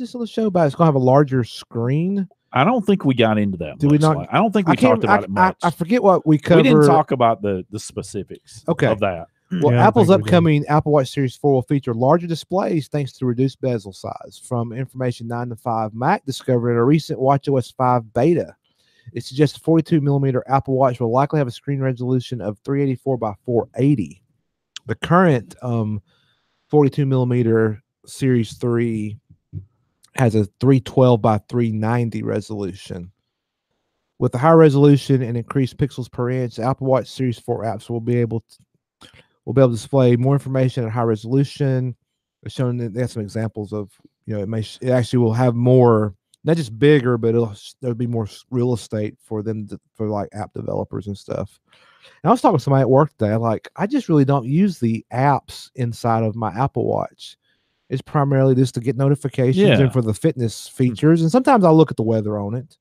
this on the show about it's going to have a larger screen? I don't think we got into that. Did we not? I don't think we talked about it much. I forget what we covered. We didn't talk about the specifics of that. Well, Apple's upcoming Apple Watch Series 4 will feature larger displays thanks to reduced bezel size. From Information 9 to 5 Mac discovered in a recent watchOS 5 beta. It suggests a 42mm Apple Watch will likely have a screen resolution of 384 by 480. The current 42mm Series 3 has a 312 by 390 resolution. With the higher resolution and increased pixels per inch, the Apple Watch Series 4 apps will be able to display more information at high resolution. It's shown that they have some examples of, it actually will have more, not just bigger, but there'll be more real estate for them for like app developers and stuff. And I was talking to somebody at work today. Like, I just really don't use the apps inside of my Apple Watch. It's primarily just to get notifications and for the fitness features. And sometimes I'll look at the weather on it.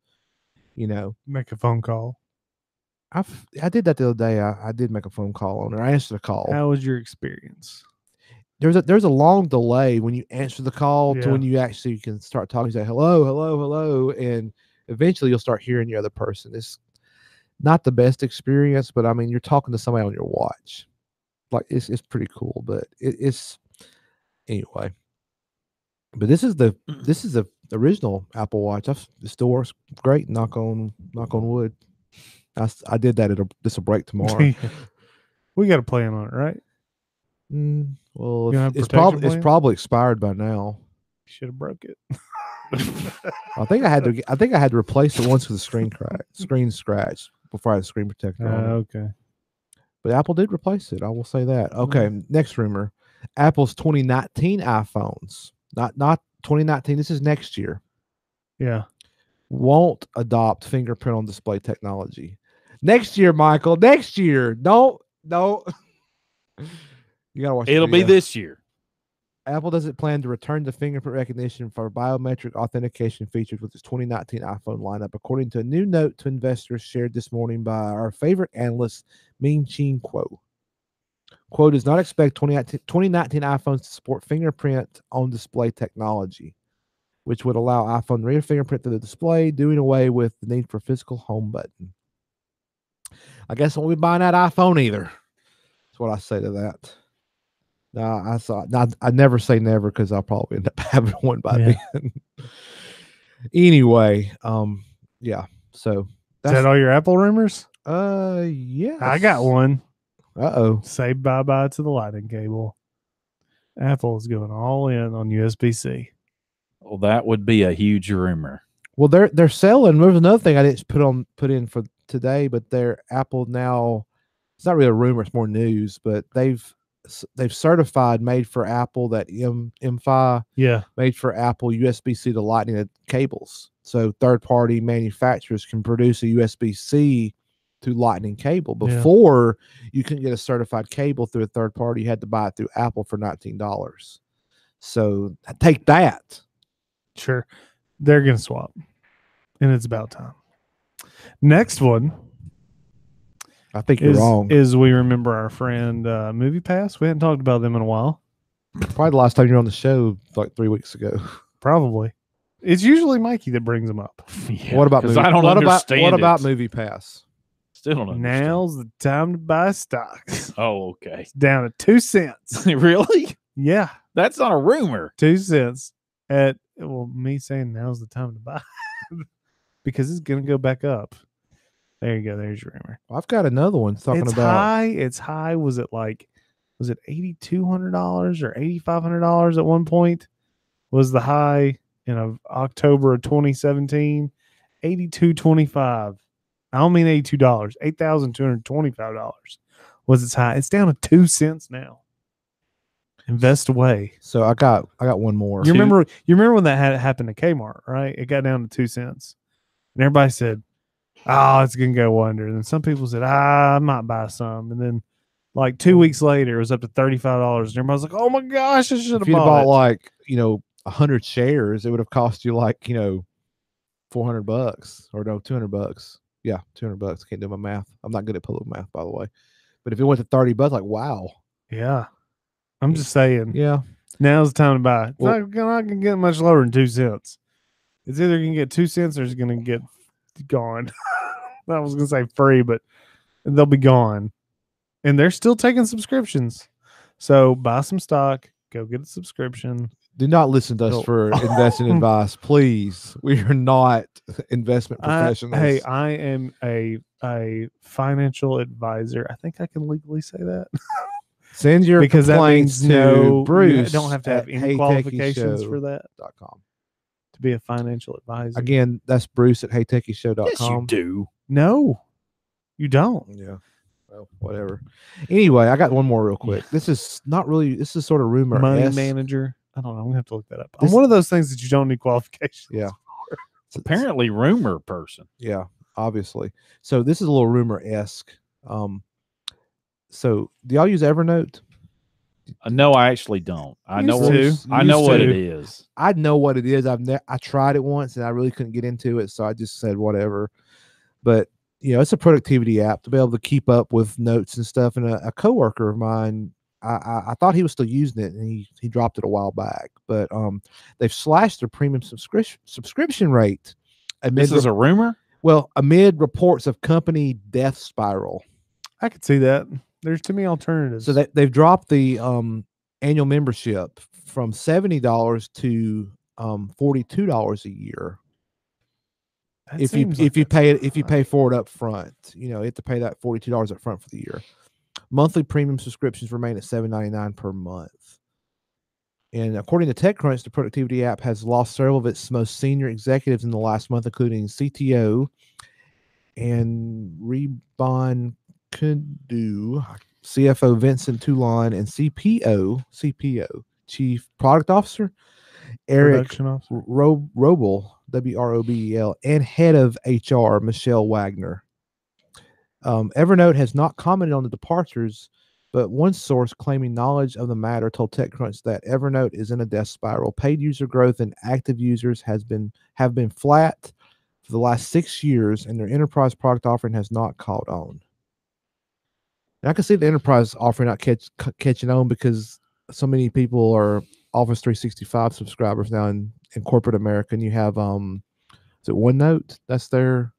Make a phone call. I did that the other day. I did make a phone call on it. I answered a call. How was your experience? There's a long delay when you answer the call to when you actually can start talking. Say hello, hello, hello, and eventually you'll start hearing the other person. It's not the best experience, but I mean, you're talking to somebody on your watch. Like it's pretty cool, but it's anyway. But this is the original Apple Watch. It still works great. Knock on wood. I did that this will break tomorrow. We got a plan on it, right? Well, it's probably expired by now. Should have broke it. I think I had to replace it once with the screen scratch before I had a screen protector on it. Okay. But Apple did replace it. I will say that. Okay, next rumor. Apple's 2019 iPhones, not 2019. This is next year. Yeah. Won't adopt fingerprint on display technology. Next year, Michael. Next year. No. You gotta watch. It'll be this year. Apple doesn't plan to return to fingerprint recognition for biometric authentication features with its 2019 iPhone lineup, according to a new note to investors shared this morning by our favorite analyst, Ming-Chi Kuo. Kuo does not expect 2019 iPhones to support fingerprint on display technology, which would allow iPhone to read a fingerprint through the display, doing away with the need for physical home button. I guess I won't be buying that iPhone either. That's what I say to that. I never say never because I'll probably end up having one by then. Anyway, yeah. So is that all your Apple rumors? Yeah. I got one. Uh-oh. Say bye-bye to the lightning cable. Apple is going all in on USB-C. Well, that would be a huge rumor. Well, they're selling. There's another thing I didn't put in for today, but they're Apple now. It's not really a rumor; it's more news. But they've certified made for Apple that M5 made for Apple USB-C to Lightning cables. So third-party manufacturers can produce a USB-C to Lightning cable. Before you couldn't get a certified cable through a third party, you had to buy it through Apple for $19. So take that. Sure. They're going to swap. And it's about time. Next one. I think you're wrong. Is we remember our friend Movie Pass. We hadn't talked about them in a while. Probably the last time you were on the show like 3 weeks ago. Probably. It's usually Mikey that brings them up. Yeah, what about movie? I don't understand what about Movie Pass? Still don't understand. Now's the time to buy stocks. Oh, okay. It's down to 2 cents. Really? Yeah. That's not a rumor. 2 cents me saying now's the time to buy because it's going to go back up. There you go. There's your rumor. I've got another one talking it's about high. It's high. Was it $8,200 or $8,500 at one point? Was the high in October of 2017? $8,225. I don't mean $82. $8,225 was its high. It's down to 2 cents now. Invest away. So I got one more. You remember when that had happened to Kmart, right? It got down to 2 cents, and everybody said, "Oh, it's gonna go under." And then some people said, "I might buy some." And then, like 2 weeks later, it was up to $35, and everybody's like, "Oh my gosh, I should have bought it." Like 100 shares, it would have cost you like $400 or no $200. Yeah, $200. Can't do my math. I'm not good at public math, by the way. But if it went to $30, like wow. Yeah. I'm just saying. Yeah. Now's the time to buy. It's not going to get much lower than 2 cents. It's either going to get 2 cents or it's going to get gone. I was going to say free, but they'll be gone. And they're still taking subscriptions. So buy some stock. Go get a subscription. Do not listen to us for investing advice, please. We are not investment professionals. Hey, I am a financial advisor. I think I can legally say that. Send your complaints to Bruce. You don't have to have any qualifications for that. To be a financial advisor. Again, that's Bruce at heytechieshow.com. Yes, you do. No, you don't. Yeah. Well, whatever. Anyway, I got one more real quick. Yeah. This is sort of rumor. Money manager. I don't know. I'm going to have to look that up. I'm one of those things that you don't need qualifications. Yeah. It's apparently rumor person. Yeah, obviously. So this is a little rumor-esque. So, do y'all use Evernote? No, I actually don't. I know what it is. I know what it is. I tried it once and I really couldn't get into it, so I just said whatever. But it's a productivity app to be able to keep up with notes and stuff. And a coworker of mine, I thought he was still using it, and he dropped it a while back. But they've slashed their premium subscription rate. This is a rumor? Well, amid reports of company death spiral. I could see that. There's too many alternatives. So they've dropped the annual membership from $70 to $42 a year. If you pay for it up front, you have to pay that $42 up front for the year. Monthly premium subscriptions remain at $7.99 per month. And according to TechCrunch, the productivity app has lost several of its most senior executives in the last month, including CTO and Rebon Kundu, CFO Vincent Toulon, and CPO, Chief Product Officer Eric Robel, Wrobel, and Head of HR Michelle Wagner. Evernote has not commented on the departures, but one source claiming knowledge of the matter told TechCrunch that Evernote is in a death spiral. Paid user growth and active users have been flat for the last 6 years, and their enterprise product offering has not caught on. And I can see the enterprise offering not catching on because so many people are Office 365 subscribers now in corporate America. And you have is it OneNote? That's their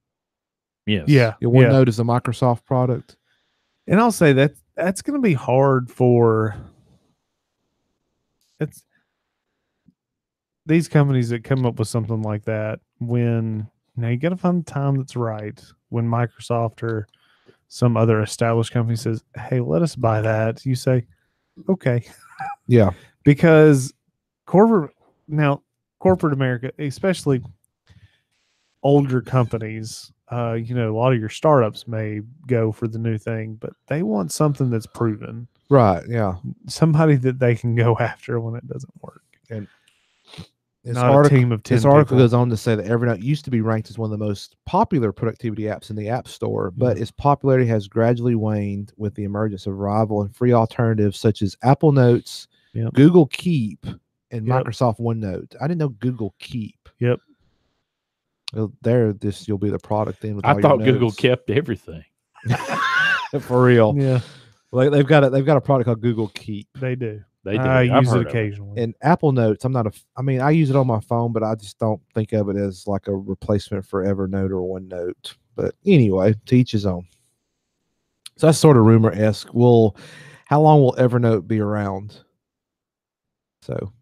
OneNote is a Microsoft product. And I'll say that's going to be hard for these companies that come up with something like that. When now you got to find the time that's right. When Microsoft or some other established company says, "Hey, let us buy that," you say, "Okay." Yeah, because corporate America, especially older companies, a lot of your startups may go for the new thing, but they want something that's proven, right? Yeah, somebody that they can go after when it doesn't work. And this article goes on to say that Evernote used to be ranked as one of the most popular productivity apps in the App Store, but its popularity has gradually waned with the emergence of rival and free alternatives such as Apple Notes, Google Keep, and Microsoft OneNote. I didn't know Google Keep. Yep. Well, you'll be the product then. With I thought Google kept everything. For real. Yeah. Well, they've got a product called Google Keep. They do. They do. I use it occasionally. And Apple Notes, I use it on my phone, but I just don't think of it as like a replacement for Evernote or OneNote. But anyway, to each his own. So that's sort of rumor-esque. How long will Evernote be around? So,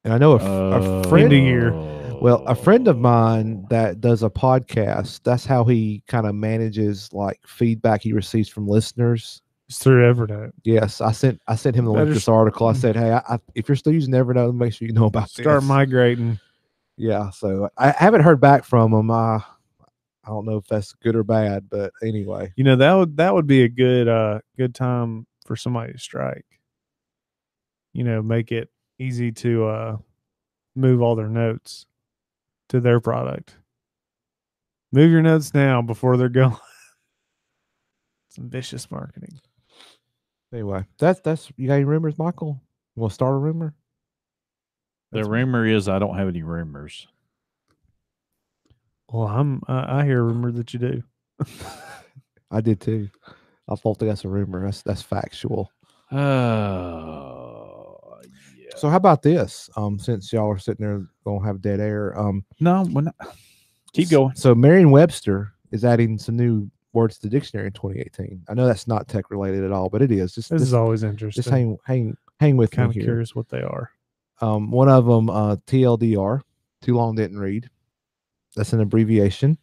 and I know a friend a friend of mine that does a podcast, that's how he kind of manages like feedback he receives from listeners. It's through Evernote. Yes, I sent him the link to this article. I said, "Hey, if you're still using Evernote, make sure you know about this. Start migrating." Yeah, so I haven't heard back from him. I don't know if that's good or bad, but anyway, that would be a good time for somebody to strike. Make it easy to move all their notes to their product. Move your notes now before they're going. Some vicious marketing. Anyway, that's you got any rumors, Michael? You want to start a rumor? The rumor is I don't have any rumors. Well, I hear a rumor that you do. I did too. I thought that's a rumor. That's factual. So how about this? Since y'all are sitting there gonna have dead air. No, we're not. Keep going. So Merriam-Webster is adding some new words to the dictionary in 2018. I know that's not tech related at all, but it is. This is always interesting. Just hang with me here. Kind of curious what they are. One of them, TLDR, too long didn't read. That's an abbreviation,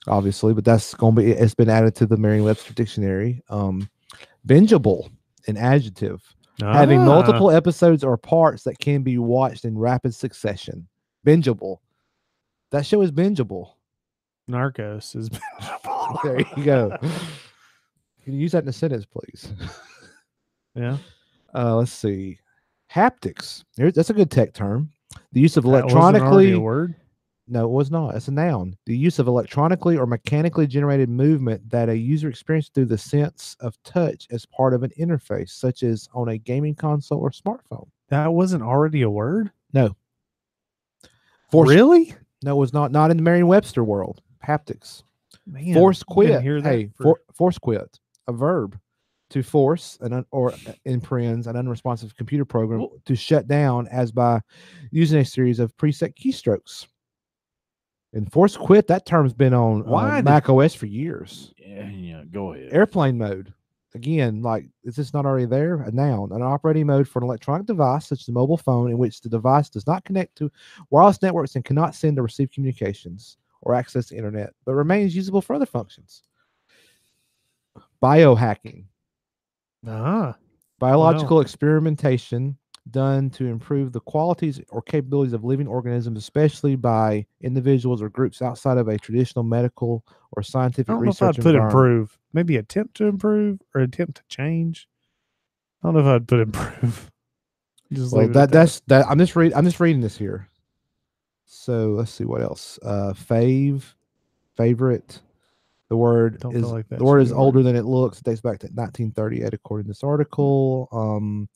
obviously, but it's been added to the Merriam-Webster dictionary. Bingeable, an adjective. Having multiple episodes or parts that can be watched in rapid succession. Bingeable. That show is bingeable. Narcos is bingeable. There you go. Can you use that in a sentence, please? Yeah. Let's see. Haptics. That's a good tech term. The use of That wasn't electronically already a word? No, it was not. It's a noun. The use of electronically or mechanically generated movement that a user experiences through the sense of touch as part of an interface, such as on a gaming console or smartphone. That wasn't already a word? No. Really? No, it was not. Not in the Merriam-Webster world. Haptics. Man, Force you didn't quit. hear that Hey, force quit. A verb. To force or in parens an unresponsive computer program to shut down as by using a series of preset keystrokes. And force quit, that term's been on Mac OS for years. Yeah, go ahead. Airplane mode. Again, like, is this not already there? A noun, an operating mode for an electronic device such as a mobile phone in which the device does not connect to wireless networks and cannot send or receive communications or access the internet, but remains usable for other functions. Biohacking. Biological experimentation done to improve the qualities or capabilities of living organisms, especially by individuals or groups outside of a traditional medical or scientific I don't know if research I'd put environment. improve. Maybe attempt to improve or attempt to change. I don't know if I'd put improve. Just Well, leave it at that's that. I'm just reading this here. So let's see what else. Favorite. The word Don't feel is like that the word should is be a older word. than it looks. It dates back to 1938, according to this article.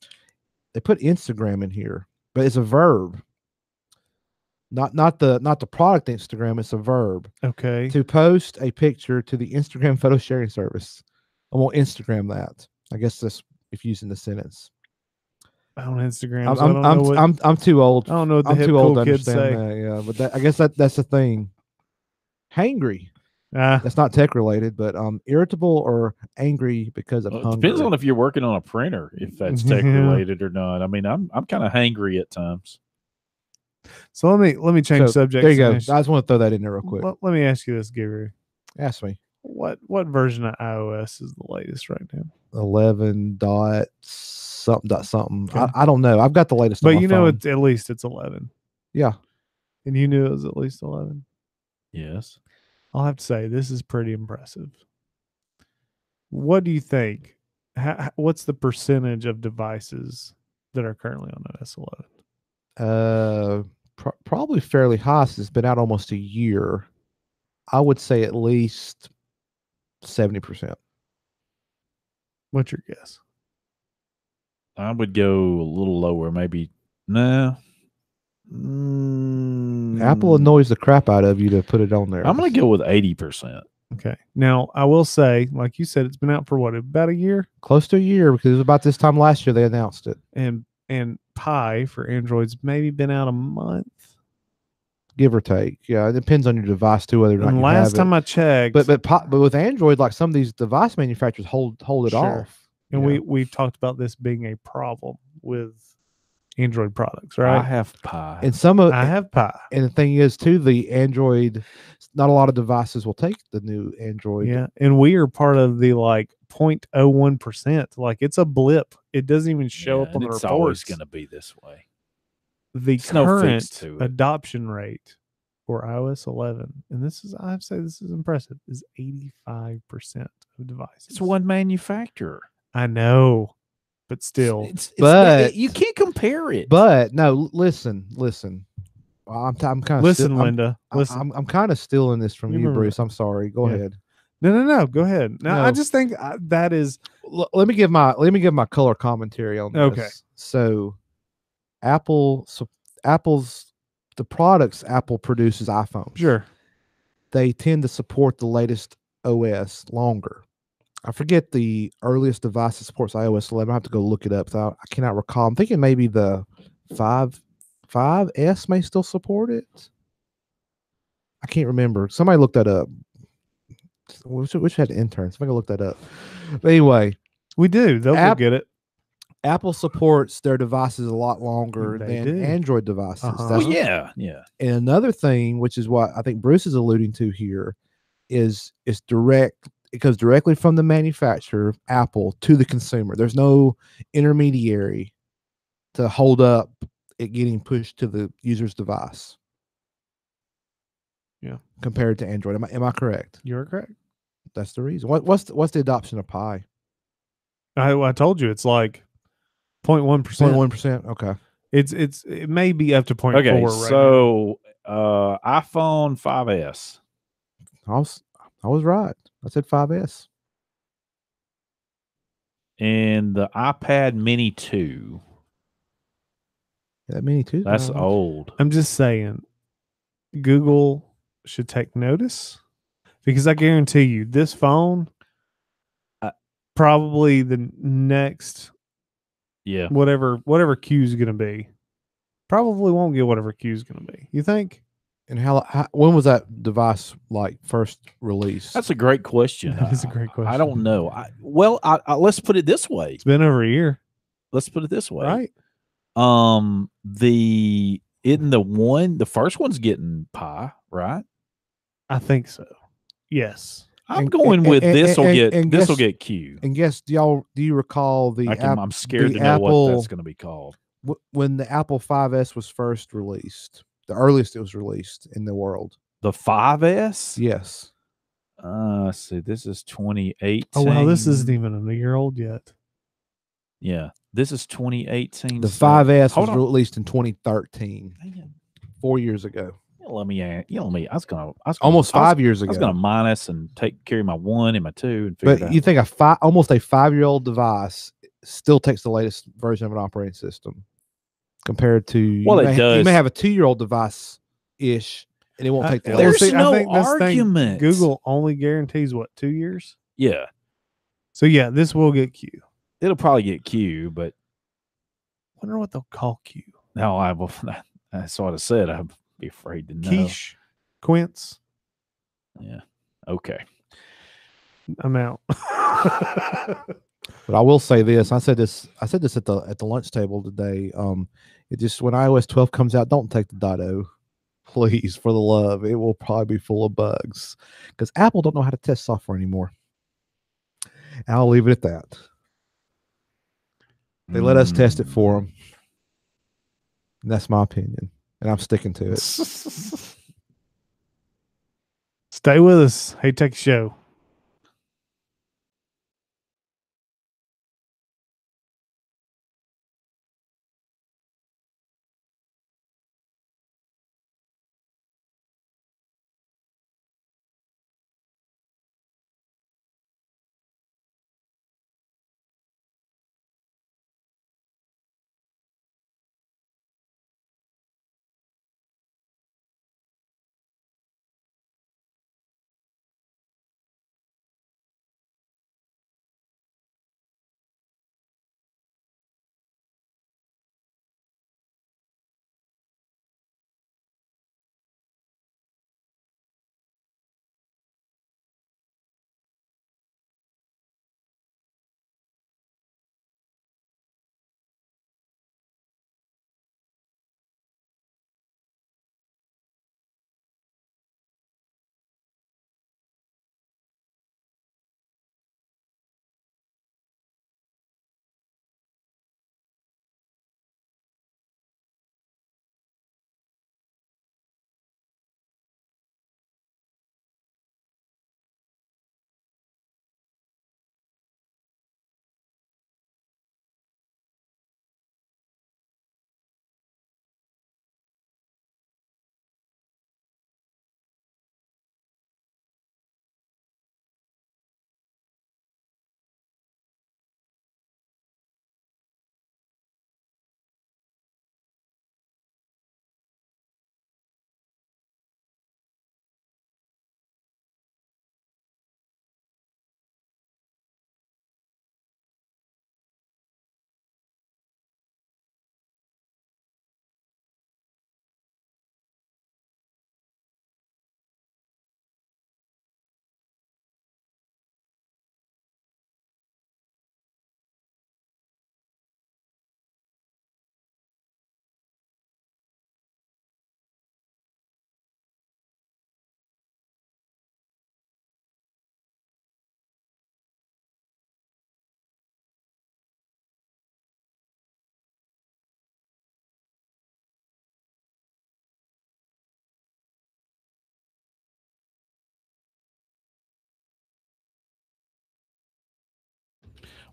They put Instagram in here, but it's a verb. Not the product Instagram. It's a verb. Okay. To post a picture to the Instagram photo sharing service. I won't Instagram that. I guess that's if using the sentence. On Instagram, so I don't know what I'm too old. I don't know what the I'm hip too old cool to kids say. understand that. Yeah, but I guess that's the thing. Hangry. That's not tech related, but irritable or angry because of It hunger. depends on if you're working on a printer, if that's tech related or not. I mean, I'm kind of hangry at times. So let me change subjects. There you go. I just want to throw that in there real quick. Let me ask you this, Guru. Ask me. What version of iOS is the latest right now? 11 dot something. Okay. I don't know. I've got the latest. But on my you know, phone. it's at least it's 11. Yeah. And you knew it was at least 11. Yes. I'll have to say this is pretty impressive. What do you think? What's the percentage of devices that are currently on OS 11? Probably fairly high since it's been out almost a year. I would say at least 70%. What's your guess? I would go a little lower, maybe. No. Apple annoys the crap out of you to put it on there. I'm going to go with 80%. Okay. Now, I will say, like you said, it's been out for what, about a year? Close to a year, because it was about this time last year they announced it. And Pi for Android's maybe been out a month, give or take. Yeah, it depends on your device too, whether or not and you last have time it. I checked, but with Android, like some of these device manufacturers hold it off. And we've talked about this being a problem with Android products, right? I have Pi. And I have Pi. And the thing is too, the Android, not a lot of devices will take the new Android. Yeah, and we are part of the like 0.01%. Like it's a blip. It doesn't even show up on the reports. It's always going to be this way. The There's no current fix to it. adoption rate for iOS 11, and this is, I have to say, this is impressive, is 85% of devices. It's one manufacturer. I know, but still, But you can't compare it. But no, listen. I'm kind of listen, Linda. Listen, I'm kind of stealing this from you, Bruce. I'm sorry. Go ahead. No. Go ahead. Now, No. I just think that is. Let me give my color commentary on this. Okay. So, the products Apple produces iPhones. Sure. They tend to support the latest OS longer. I forget the earliest device that supports iOS 11. I have to go look it up. So I cannot recall. I'm thinking maybe the 5S may still support it. I can't remember. Somebody look that up. We should have interns. Somebody look that up. But anyway, we do. They'll go get it. Apple supports their devices a lot longer They than do. Android devices. Well, yeah. And another thing, which is what I think Bruce is alluding to here, is direct. It goes directly from the manufacturer, Apple, to the consumer. There's no intermediary to hold up it getting pushed to the user's device. Yeah. Compared to Android. Am I correct? You're correct. That's the reason. What's the adoption of Pi? I told you it's like 0.1%. 0.1%. Okay. It may be up to 0.4 Okay, right so iPhone 5S. I was right. I said 5S. And the iPad Mini 2. That Mini 2. That's old. I'm just saying, Google should take notice, because I guarantee you, this phone, probably the next, whatever Q is going to be, probably won't get whatever Q is going to be. You think? And how when was that device first released? That's a great question. That is a great question. I don't know. Let's put it this way. It's been over a year. Let's put it this way. Right. The first one's getting Pi, right? I think so. Yes. I'm going with this will get Q. And guess, do you recall I'm scared to know what that's going to be called. When the Apple 5S was first released, the earliest it was released in the world. The 5S? Yes. Let's see. This is 2018. Oh, wow. This isn't even a year old yet. Yeah. This is 2018. The 5S was released in 2013. 4 years ago. Let me. I was gonna almost 5 years ago. I was gonna minus and carry my 1 and my 2 and figure it out. But you think almost a 5-year-old device still takes the latest version of an operating system compared to it does. You may have a 2-year-old device ish, and it won't take the latest. There's no I think argument. Google only guarantees 2 years. Yeah. So yeah, this will get Q. It'll probably get Q, but I wonder what they'll call Q. No, that's what I said. I'd be afraid to know. Quiche, Quince. Yeah. Okay. I'm out. But I will say this. I said this at the lunch table today. It just, when iOS 12 comes out, don't take the .0. Please, for the love. It will probably be full of bugs because Apple don't know how to test software anymore. And I'll leave it at that. They let us test it for them. And that's my opinion. And I'm sticking to it. Stay with us. Hey, Tech Show.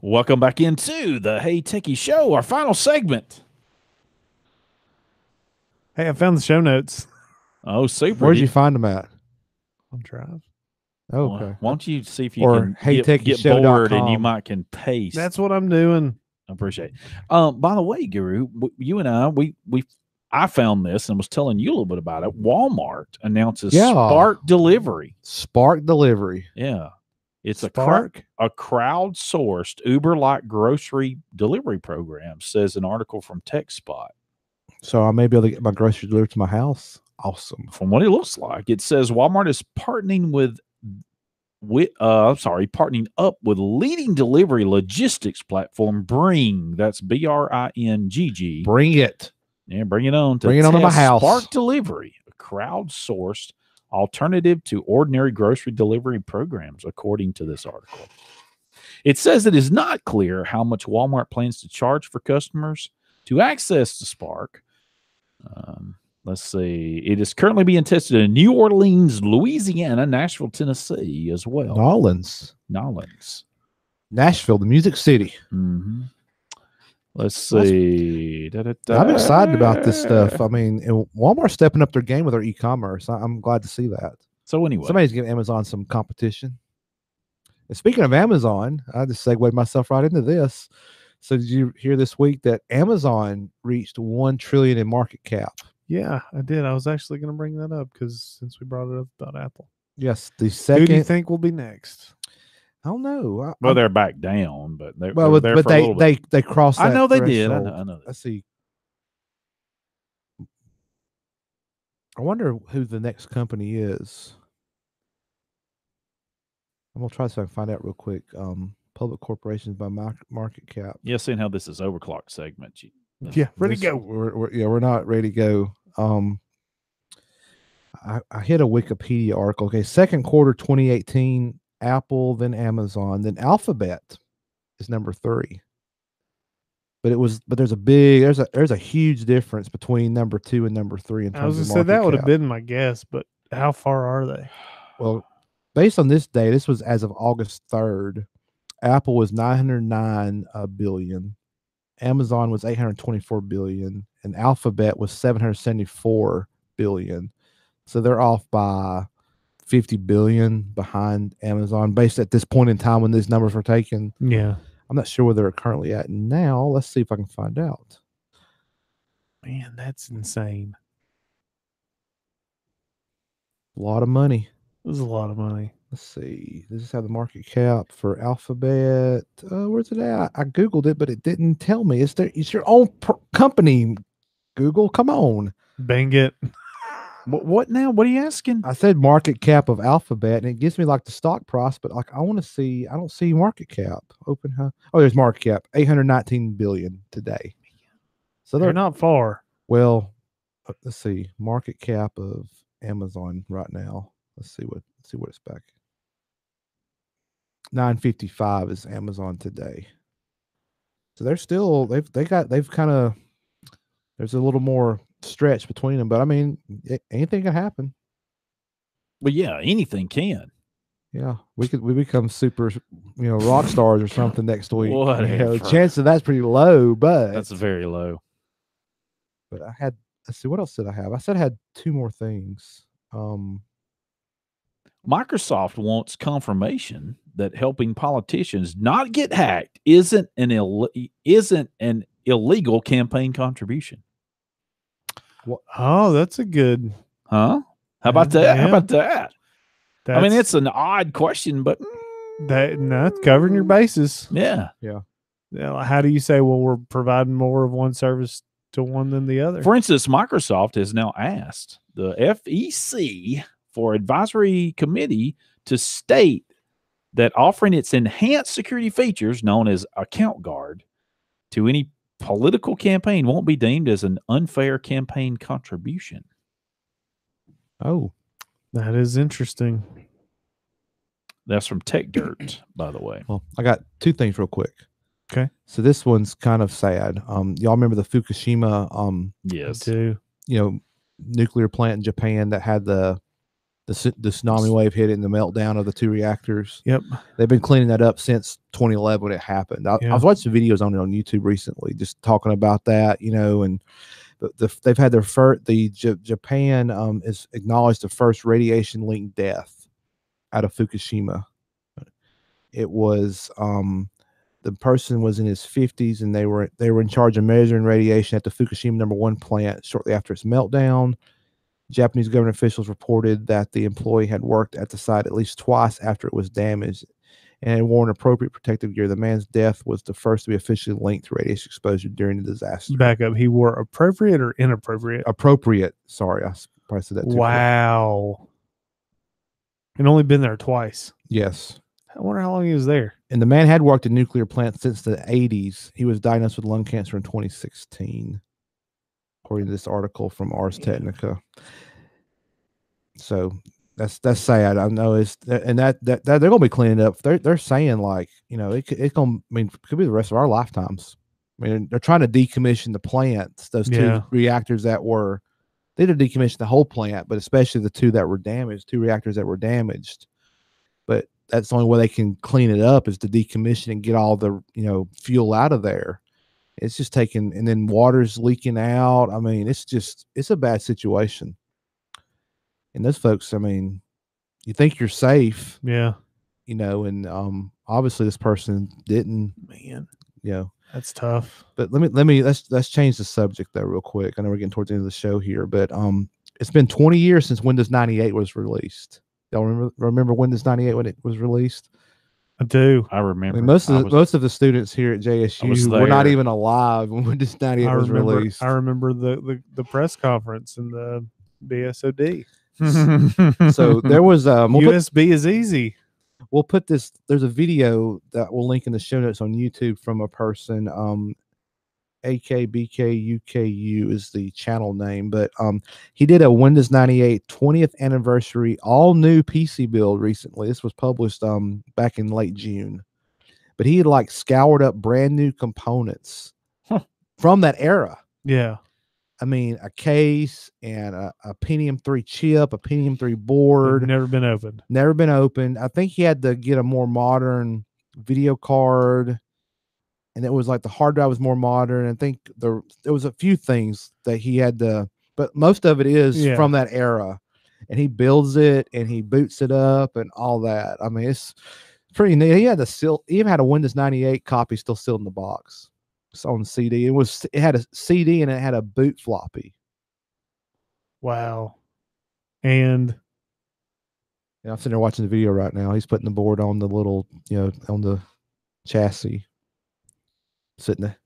Welcome back into the Hey Techie Show, our final segment. Hey, I found the show notes. Oh, super. Where'd you find them at? On Drive. Oh, Well, okay. why don't you see if you Or can get bored and you might can paste. That's what I'm doing. I appreciate it. By the way, Guru, you and I found this and was telling you a little bit about it. Walmart announces Spark Delivery. Spark Delivery. Yeah. It's Spark? a crowdsourced Uber-like grocery delivery program, says an article from TechSpot. So I may be able to get my groceries delivered to my house. Awesome. From what it looks like, it says Walmart is partnering up with leading delivery logistics platform Bring. That's BRINGG. Bring it. Yeah, bring it on. Bring it on to my house. Spark Delivery, a crowdsourced alternative to ordinary grocery delivery programs, according to this article. It says it is not clear how much Walmart plans to charge for customers to access the Spark. Let's see. It is currently being tested in New Orleans, Louisiana, Nashville, Tennessee as well. Nolans. Nashville, the Music City. Mm-hmm. Let's see. I'm excited about this stuff. I mean, Walmart's stepping up their game with their e-commerce. I'm glad to see that. So anyway, somebody's giving Amazon some competition. And speaking of Amazon, I just segued myself right into this. So did you hear this week that Amazon reached $1 trillion in market cap? Yeah, I did. I was actually going to bring that up because since we brought it up about Apple. Yes, the second. Who do you think will be next? I don't know. Well, they're back down, but they're there but for a little bit. they crossed. I know they threshold. did. I know. Let's see. I wonder who the next company is. I'm gonna try to find out real quick. Public corporations by market cap. Yeah, seeing how this is overclock segment. Yeah, ready to go. We're not ready to go. I hit a Wikipedia article. Okay, second quarter 2018, Apple, then Amazon, then Alphabet is number 3. But there's a huge difference between number 2 and number 3 in terms of market cap. I was that would have been my guess, but how far are they? Well, based on this data, this was as of August 3rd. Apple was 909 billion. Amazon was 824 billion, and Alphabet was 774 billion. So they're off by 50 billion behind Amazon based at this point in time when these numbers were taken. Yeah. I'm not sure where they're currently at now. Let's see if I can find out. Man, that's insane. A lot of money. This is a lot of money. Let's see. This is how the market cap for Alphabet. Where's it at? I Googled it, but it didn't tell me. It's your own company, Google. Come on. Bang it. What now? What are you asking? I said market cap of Alphabet, and it gives me like the stock price, but like I want to see. I don't see market cap. Open how? Oh, there's market cap. 819 billion today. So they're not far. Well, let's see. Market cap of Amazon right now. Let's see what it's back. 955 is Amazon today. So they're still they've kind of there's a little more stretch between them, but I mean anything can happen. Well, yeah, anything can. Yeah, we become super, rock stars or something next week. Whatever. The chance of that's pretty low, but that's very low. But let's see, what else did I have? I said I had 2 more things. Microsoft wants confirmation that helping politicians not get hacked isn't an illegal campaign contribution. Oh, that's a good. Huh? How about that? Yeah. How about that? I mean, it's an odd question, but that's covering your bases. Yeah. How do you say, well, we're providing more of one service to one than the other? For instance, Microsoft has now asked the FEC for advisory committee to state that offering its enhanced security features known as Account Guard to any political campaign won't be deemed as an unfair campaign contribution. Oh, that is interesting. That's from Tech Dirt, by the way. Well, I got 2 things real quick. Okay. So this one's kind of sad. Y'all remember the Fukushima yes. Nuclear plant in Japan that had the tsunami wave hit it and the meltdown of the 2 reactors. Yep. They've been cleaning that up since 2011 when it happened. I was watching videos on it on YouTube recently, just talking about that, and they've had Japan is acknowledged the first radiation linked death out of Fukushima. It was the person was in his 50s, and they were in charge of measuring radiation at the Fukushima #1 plant shortly after its meltdown. Japanese government officials reported that the employee had worked at the site at least twice after it was damaged and had worn appropriate protective gear. The man's death was the first to be officially linked to radiation exposure during the disaster. Back up. He wore appropriate or inappropriate? Appropriate. Sorry, I probably said that too. Wow. And only been there twice. Yes. I wonder how long he was there. And the man had worked in nuclear plants since the 80s. He was diagnosed with lung cancer in 2016, according to this article from Ars Technica. So that's sad. I know and that they're going to be cleaning up. They're saying, like, you know, it's going to, I mean, it could be the rest of our lifetimes. I mean, they're trying to decommission the plants, those two reactors they did decommission the whole plant, but especially the two reactors that were damaged. But that's the only way they can clean it up is to decommission and get all the, you know, fuel out of there. It's just taking, and then water's leaking out. I mean, it's a bad situation. And those folks, I mean, you think you're safe. Yeah. You know, and obviously this person didn't. Man. You know. That's tough. But let's change the subject though real quick. I know we're getting towards the end of the show here, but it's been 20 years since Windows 98 was released. Y'all remember Windows 98 when it was released? I do. I remember. I mean, most of the students here at JSU were not even alive when Windows 98 was released. I remember the press conference and the BSOD. So there was USB is easy. We'll put this. There's a video that we'll link in the show notes on YouTube from a person. AKBKUKU is the channel name, but he did a Windows 98 20th anniversary all new PC build recently. This was published back in late June, but he had like scoured up brand new components from that era. Yeah. I mean, a case and a Pentium 3 chip, a Pentium 3 board. Never been opened. Never been opened. I think he had to get a more modern video card. And it was like the hard drive was more modern. I think there was a few things that he had to, but most of it is from that era. And he builds it and he boots it up and all that. I mean, it's pretty neat. He even had a Windows 98 copy still sealed in the box. It's on CD. It had a CD and it had a boot floppy. Wow. And I'm sitting there watching the video right now. He's putting the board on the little, on the chassis. Sitting the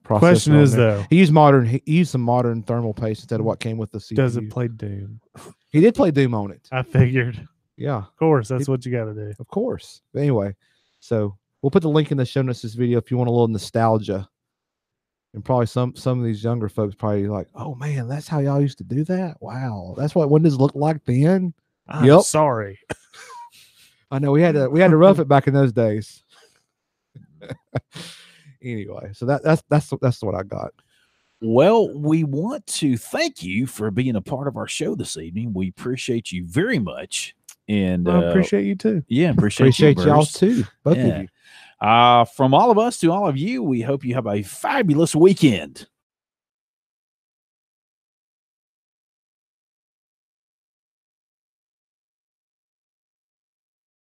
processor. Question is though, he used some modern thermal paste instead of what came with the CPU. Does it play Doom? He did play Doom on it. I figured. Yeah, of course. That's what you got to do. Of course. But anyway, so we'll put the link in the show notes to this video if you want a little nostalgia. And probably some of these younger folks probably like, oh man, that's how y'all used to do that. Wow, that's what Windows looked like then. I'm sorry. I know we had to rough it back in those days. Anyway, so that's what I got. Well, we want to thank you for being a part of our show this evening. We appreciate you very much, and I appreciate you too. Yeah, appreciate y'all too, both of you. From all of us to all of you, we hope you have a fabulous weekend.